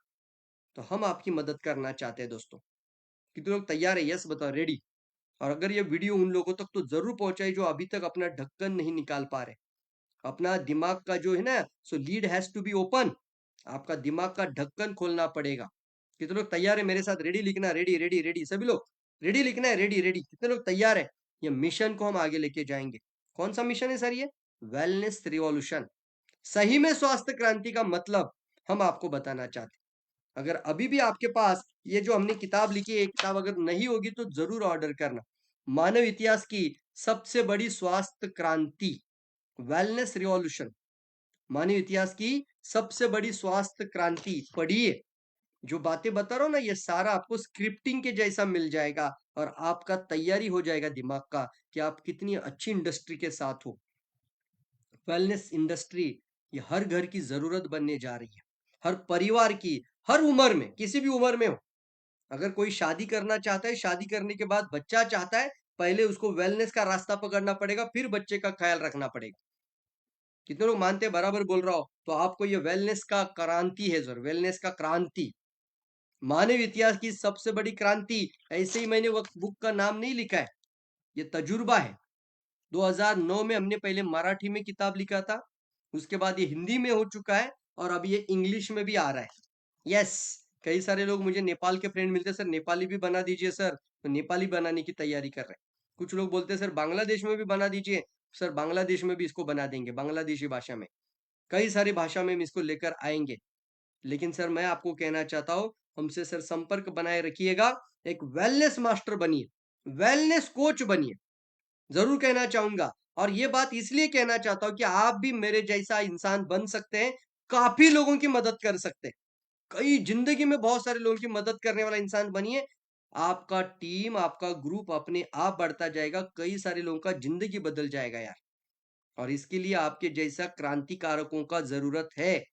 तो हम आपकी मदद करना चाहते हैं दोस्तों। कितने लोग तैयार है? यस बताओ, रेडी? और अगर ये वीडियो उन लोगों तक तो जरूर पहुंचाए जो अभी तक अपना ढक्कन नहीं निकाल पा रहे। अपना दिमाग का जो है ना, so lead has to be open, आपका दिमाग का ढक्कन खोलना पड़ेगा। कितने लोग तैयार है मेरे साथ? रेडी लिखना, रेडी रेडी रेडी, सभी लोग रेडी लिखना है, रेडी रेडी। कितने लोग तैयार है? ये मिशन को हम आगे लेके जाएंगे। कौन सा मिशन है सर ये? Wellness revolution. सही में स्वास्थ्य क्रांति का मतलब हम आपको बताना चाहते हैं। अगर अभी भी आपके पास ये जो हमने किताब लिखी है, ये किताब अगर नहीं होगी तो जरूर ऑर्डर करना। मानव इतिहास की सबसे बड़ी स्वास्थ्य क्रांति, वेलनेस रिवॉल्यूशन। मानव इतिहास की सबसे बड़ी स्वास्थ्य क्रांति पढ़िए। जो बातें बता रहा हूं ना, ये सारा आपको स्क्रिप्टिंग के जैसा मिल जाएगा और आपका तैयारी हो जाएगा दिमाग का कि आप कितनी अच्छी इंडस्ट्री के साथ हो। वेलनेस इंडस्ट्री ये हर घर की जरूरत बनने जा रही है, हर परिवार की, हर उम्र में, किसी भी उम्र में हो। अगर कोई शादी करना चाहता है, शादी करने के बाद बच्चा चाहता है, पहले उसको वेलनेस का रास्ता पकड़ना पड़ेगा, फिर बच्चे का ख्याल रखना पड़ेगा। कितने लोग मानते हैं बराबर बोल रहा हो? तो आपको ये वेलनेस का क्रांति है सर, वेलनेस का क्रांति, मानव इतिहास की सबसे बड़ी क्रांति। ऐसे ही मैंने वो बुक का नाम नहीं लिखा है, ये तजुर्बा है। 2009 में हमने पहले मराठी में किताब लिखा था, उसके बाद ये हिंदी में हो चुका है और अब ये इंग्लिश में भी आ रहा है। यस, कई सारे लोग मुझे नेपाल के फ्रेंड मिलते हैं, सर नेपाली भी बना दीजिए सर, तो नेपाली बनाने की तैयारी कर रहे हैं। कुछ लोग बोलते हैं सर बांग्लादेश में भी बना दीजिए, सर बांग्लादेश में भी इसको बना देंगे, बांग्लादेशी भाषा में, कई सारी भाषा में हम इसको लेकर आएंगे। लेकिन सर मैं आपको कहना चाहता हूं, हमसे सर संपर्क बनाए रखिएगा, एक वेलनेस मास्टर बनिए, वेलनेस कोच बनिए, जरूर कहना चाहूंगा। और ये बात इसलिए कहना चाहता हूं कि आप भी मेरे जैसा इंसान बन सकते हैं, काफी लोगों की मदद कर सकते हैं, कई जिंदगी में बहुत सारे लोगों की मदद करने वाला इंसान बनिए। आपका टीम, आपका ग्रुप अपने आप बढ़ता जाएगा, कई सारे लोगों का जिंदगी बदल जाएगा यार। और इसके लिए आपके जैसा क्रांतिकारकों का जरूरत है।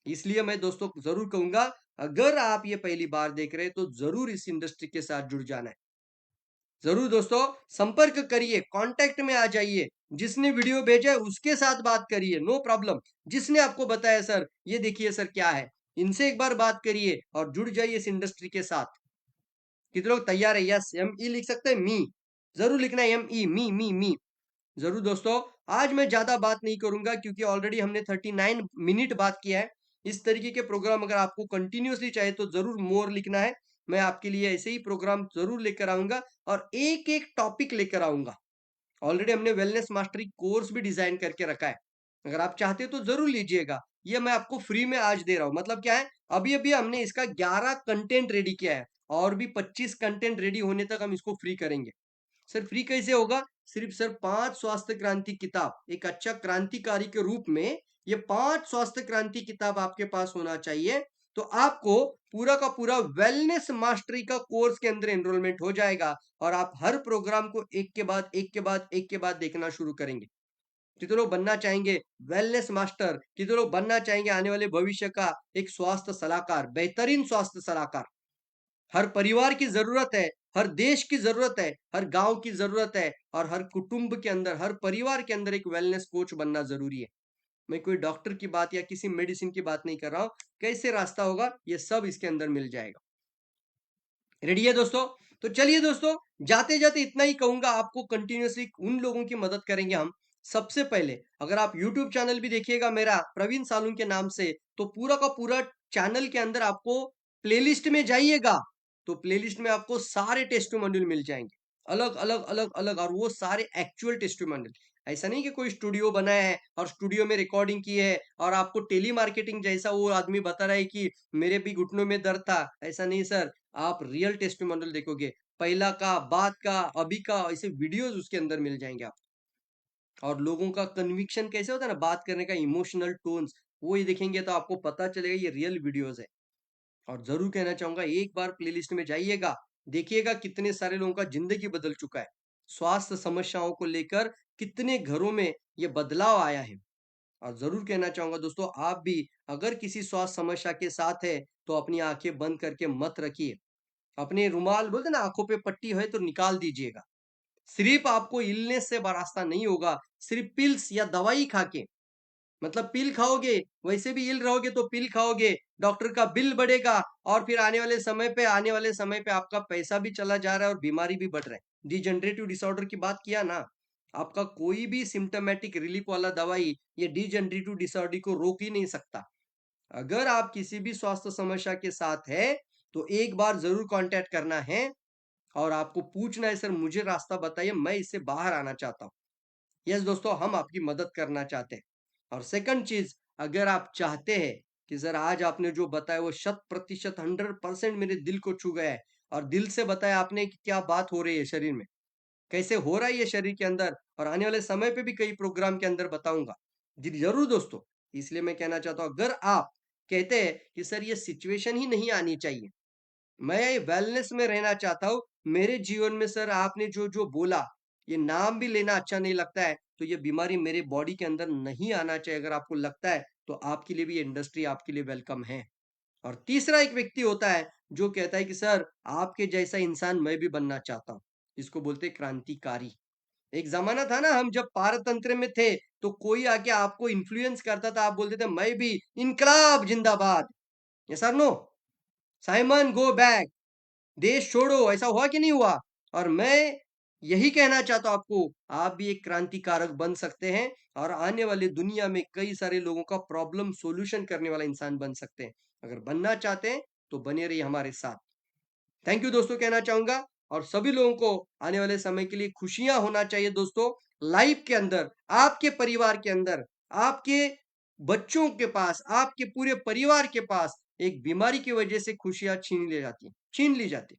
इसलिए मैं दोस्तों जरूर कहूंगा, अगर आप ये पहली बार देख रहे हैं तो जरूर इस इंडस्ट्री के साथ जुड़ जाना है। जरूर दोस्तों संपर्क करिए, कांटेक्ट में आ जाइए, जिसने वीडियो भेजा है उसके साथ बात करिए, नो प्रॉब्लम। जिसने आपको बताया सर ये देखिए सर क्या है, इनसे एक बार बात करिए और जुड़ जाइए इस इंडस्ट्री के साथ। कितने लोग तैयार है? यस, एम ई लिख सकते हैं, मी जरूर लिखना है, एम ई, मी। जरूर दोस्तों, आज मैं ज्यादा बात नहीं करूंगा क्योंकि ऑलरेडी हमने 39 मिनट बात किया है। इस तरीके के प्रोग्राम अगर आपको कंटिन्यूअसली चाहिए तो जरूर मोर लिखना है, मैं आपके लिए ऐसे ही प्रोग्राम जरूर लेकर आऊंगा और एक एक टॉपिक लेकर आऊंगा। ऑलरेडी हमने वेलनेस मास्टरी कोर्स भी डिजाइन करके रखा है, अगर आप चाहते हो तो जरूर लीजिएगा। ये मैं आपको फ्री में आज दे रहा हूं। मतलब क्या है, अभी अभी हमने इसका 11 कंटेंट रेडी किया है और भी 25 कंटेंट रेडी होने तक हम इसको फ्री करेंगे। सर फ्री कैसे होगा? सिर्फ सर 5 स्वास्थ्य क्रांति किताब, एक अच्छा क्रांतिकारी के रूप में ये 5 स्वास्थ्य क्रांति किताब आपके पास होना चाहिए, तो आपको पूरा का पूरा वेलनेस मास्टरी का कोर्स के अंदर एनरोलमेंट हो जाएगा और आप हर प्रोग्राम को एक के बाद एक के बाद एक के बाद देखना शुरू करेंगे। कितने लोग बनना चाहेंगे वेलनेस मास्टर? कितने लोग बनना चाहेंगे आने वाले भविष्य का एक स्वास्थ्य सलाहकार, बेहतरीन स्वास्थ्य सलाहकार? हर परिवार की जरूरत है, हर देश की जरूरत है, हर गांव की जरूरत है और हर कुटुंब के अंदर, हर परिवार के अंदर एक वेलनेस कोच बनना जरूरी है। मैं कोई डॉक्टर की बात या किसी मेडिसिन की बात नहीं कर रहा हूं, कैसे रास्ता होगा ये सब इसके अंदर मिल जाएगा। रेडी है दोस्तों? तो चलिए दोस्तों, जाते जाते इतना ही कहूंगा, आपको कंटिन्यूअसली उन लोगों की मदद करेंगे हम। सबसे पहले अगर आप यूट्यूब चैनल भी देखिएगा मेरा प्रवीण सालून के नाम से, तो पूरा का पूरा चैनल के अंदर आपको प्लेलिस्ट में जाइएगा, तो प्लेलिस्ट में आपको सारे टेस्टिमोनियल मिल जाएंगे, अलग अलग अलग अलग, और वो सारे एक्चुअल टेस्टिमोनियल। ऐसा नहीं कि कोई स्टूडियो बनाया है और स्टूडियो में रिकॉर्डिंग की है और आपको टेली मार्केटिंग जैसा वो आदमी बता रहा है कि मेरे भी घुटनों में दर्द था, ऐसा नहीं सर। आप रियल टेस्टिमोनियल देखोगे, पहला का, बाद का, अभी का, ऐसे वीडियोस उसके अंदर मिल जाएंगे आप। और लोगों का कन्विक्शन कैसे होता है ना, बात करने का इमोशनल टोन्स, वो ये देखेंगे तो आपको पता चलेगा ये रियल वीडियोस है। और जरूर कहना चाहूंगा, एक बार प्लेलिस्ट में जाइएगा, देखिएगा कितने सारे लोगों का जिंदगी बदल चुका है, स्वास्थ्य समस्याओं को लेकर कितने घरों में ये बदलाव आया है। और जरूर कहना चाहूंगा दोस्तों, आप भी अगर किसी स्वास्थ्य समस्या के साथ है तो अपनी आंखें बंद करके मत रखिए, अपने रुमाल बोलते ना, आंखों पे पट्टी है तो निकाल दीजिएगा। सिर्फ आपको इलनेस से रास्ता नहीं होगा, सिर्फ पिल्स या दवाई खा के, मतलब पिल खाओगे वैसे भी इल रहोगे, तो पिल खाओगे, डॉक्टर का बिल बढ़ेगा और फिर आने वाले समय पे आपका पैसा भी चला जा रहा है और बीमारी भी बढ़ रहा है। डिजनरेटिव डिसऑर्डर की बात किया ना, आपका कोई भी सिम्टोमेटिक रिलीफ वाला दवाई ये डिजनरेटिव डिसऑर्डर को रोक ही नहीं सकता। अगर आप किसी भी स्वास्थ्य समस्या के साथ है तो एक बार जरूर कांटेक्ट करना है और आपको पूछना है, सर मुझे रास्ता बताइए, मैं इससे बाहर आना चाहता हूँ। यस दोस्तों, हम आपकी मदद करना चाहते हैं। और सेकंड चीज, अगर आप चाहते हैं कि सर आज आपने जो बताया वो शत प्रतिशत 100% मेरे दिल को छू गया है, और दिल से बताया आपने कि क्या बात हो रही है शरीर में, कैसे हो रहा है ये शरीर के अंदर, और आने वाले समय पे भी कई प्रोग्राम के अंदर बताऊंगा। जी जरूर दोस्तों। इसलिए मैं कहना चाहता हूं, अगर आप कहते हैं कि सर ये सिचुएशन ही नहीं आनी चाहिए, मैं वेलनेस में रहना चाहता हूँ, मेरे जीवन में सर आपने जो जो बोला, ये नाम भी लेना अच्छा नहीं लगता है, तो ये बीमारी मेरे बॉडी के अंदर नहीं आना चाहिए, अगर आपको लगता है तो आपके लिए भी ये इंडस्ट्री आपके लिए वेलकम है। और तीसरा एक व्यक्ति होता है जो कहता है कि सर आपके जैसा इंसान मैं भी बनना चाहता हूँ, इसको बोलते हैं क्रांतिकारी। एक जमाना था ना, हम जब पारतंत्र में थे, तो कोई आके आपको इन्फ्लुएंस करता था, आप बोलते थे मैं भी इनकलाब जिंदाबाद, yes sir no, Simon go back, देश छोड़ो, ऐसा हुआ कि नहीं हुआ? और मैं यही कहना चाहता हूं आपको, आप भी एक क्रांतिकारक बन सकते हैं, और आने वाली दुनिया में कई सारे लोगों का प्रॉब्लम सॉल्यूशन करने वाला इंसान बन सकते हैं। अगर बनना चाहते हैं तो बने रहिए हमारे साथ। थैंक यू दोस्तों कहना चाहूंगा। और सभी लोगों को आने वाले समय के लिए खुशियां होना चाहिए दोस्तों। लाइफ के अंदर, आपके परिवार के अंदर, आपके बच्चों के पास, आपके पूरे परिवार के पास एक बीमारी की वजह से खुशियां छीन ली जाती।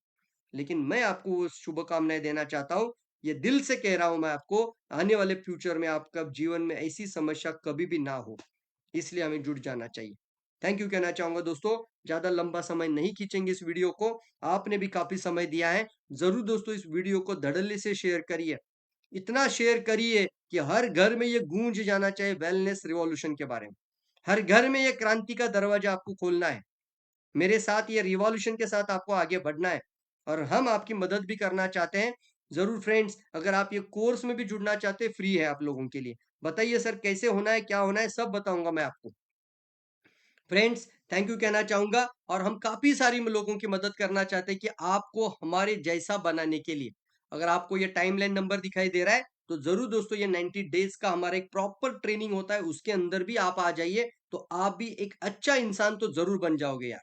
लेकिन मैं आपको वो शुभकामनाएं देना चाहता हूं, ये दिल से कह रहा हूं मैं आपको, आने वाले फ्यूचर में आपका जीवन में ऐसी समस्या कभी भी ना हो, इसलिए हमें जुट जाना चाहिए। थैंक यू कहना चाहूंगा दोस्तों। ज्यादा लंबा समय नहीं खींचेंगे इस वीडियो को, आपने भी काफी समय दिया है। जरूर दोस्तों इस वीडियो को धड़ल्ले से शेयर करिए, इतना शेयर करिए कि हर घर में ये गूंज जाना चाहिए वेलनेस रिवॉल्यूशन के बारे में। हर घर में ये क्रांति का दरवाजा आपको खोलना है, मेरे साथ ये रिवॉल्यूशन के साथ आपको आगे बढ़ना है, और हम आपकी मदद भी करना चाहते हैं। जरूर फ्रेंड्स, अगर आप ये कोर्स में भी जुड़ना चाहते हैं, फ्री है आप लोगों के लिए। बताइए सर कैसे होना है, क्या होना है, सब बताऊंगा मैं आपको। फ्रेंड्स, थैंक यू कहना चाहूंगा। और हम काफी सारी लोगों की मदद करना चाहते हैं कि आपको हमारे जैसा बनाने के लिए, अगर आपको ये टाइमलाइन नंबर दिखाई दे रहा है, तो जरूर दोस्तों ये 90 डेज का हमारा एक प्रॉपर ट्रेनिंग होता है, उसके अंदर भी आप आ जाइए, तो आप भी एक अच्छा इंसान तो जरूर बन जाओगे यार,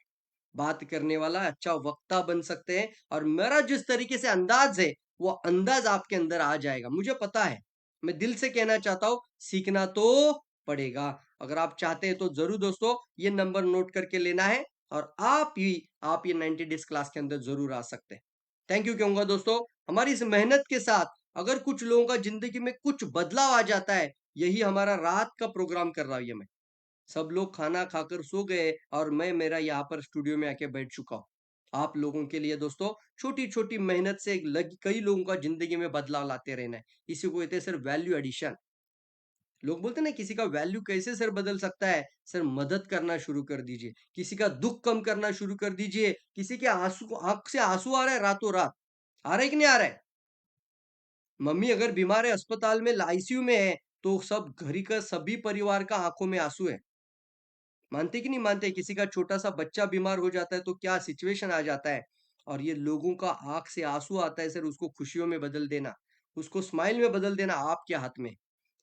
बात करने वाला अच्छा वक्ता बन सकते हैं, और मेरा जिस तरीके से अंदाज है, वो अंदाज आपके अंदर आ जाएगा, मुझे पता है। मैं दिल से कहना चाहता हूं, सीखना तो पड़ेगा। अगर आप चाहते हैं तो जरूर दोस्तों ये नंबर नोट करके लेना है, और आप ये 90 डेज क्लास के अंदर जरूर आ सकते हैं। थैंक यू कहूंगा दोस्तों। हमारी इस मेहनत के साथ अगर कुछ लोगों का जिंदगी में कुछ बदलाव आ जाता है, यही हमारा रात का प्रोग्राम कर रहा हूं ये मैं। सब लोग खाना खाकर सो गए, और मैं मेरा यहाँ पर स्टूडियो में आके बैठ चुका हूँ आप लोगों के लिए दोस्तों। छोटी छोटी मेहनत से कई लोगों का जिंदगी में बदलाव लाते रहना है, इसी को कहते हैं सर वैल्यू एडिशन। लोग बोलते हैं ना, किसी का वैल्यू कैसे सर बदल सकता है? सर मदद करना शुरू कर दीजिए, किसी का दुख कम करना शुरू कर दीजिए, किसी के आंसू, आंख से आंसू आ रहा है रातों रात, आ रहा है कि नहीं आ रहा है? मम्मी अगर बीमार है, अस्पताल में आईसीयू में है, तो सब घर का सभी परिवार का आंखों में आंसू है। मानते कि नहीं मानते? किसी का छोटा सा बच्चा बीमार हो जाता है तो क्या सिचुएशन आ जाता है, और ये लोगों का आंख से आंसू आता है सर, उसको खुशियों में बदल देना, उसको स्माइल में बदल देना आपके हाथ में।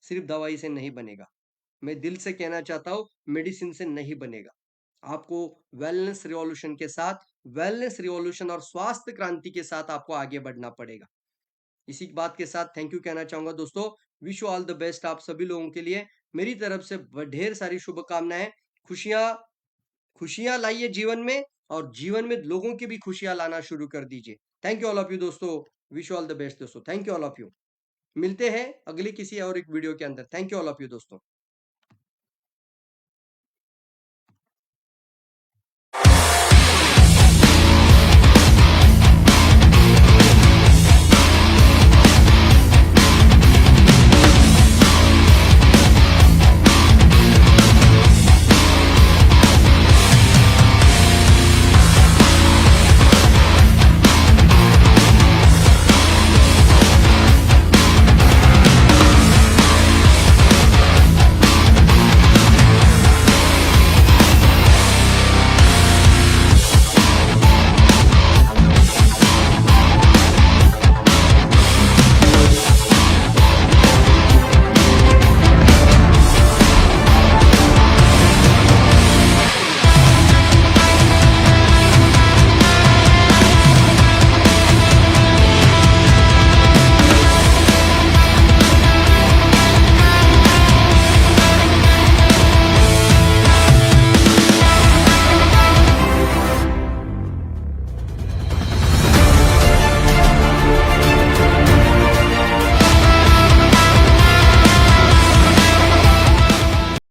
सिर्फ दवाई से नहीं बनेगा, मैं दिल से कहना चाहता हूँ, मेडिसिन से नहीं बनेगा। आपको वेलनेस रिवॉल्यूशन के साथ, वेलनेस रिवॉल्यूशन और स्वास्थ्य क्रांति के साथ आपको आगे बढ़ना पड़ेगा। इसी बात के साथ थैंक यू कहना चाहूंगा दोस्तों। Wish you all the best आप सभी लोगों के लिए, मेरी तरफ से ढेर सारी शुभकामनाएं। खुशियां, खुशियां लाइए जीवन में, और जीवन में लोगों की भी खुशियां लाना शुरू कर दीजिए। Thank you all of you दोस्तों। Wish you all the best दोस्तों। Thank you all of you. मिलते हैं अगली किसी और एक वीडियो के अंदर। Thank you all of you दोस्तों।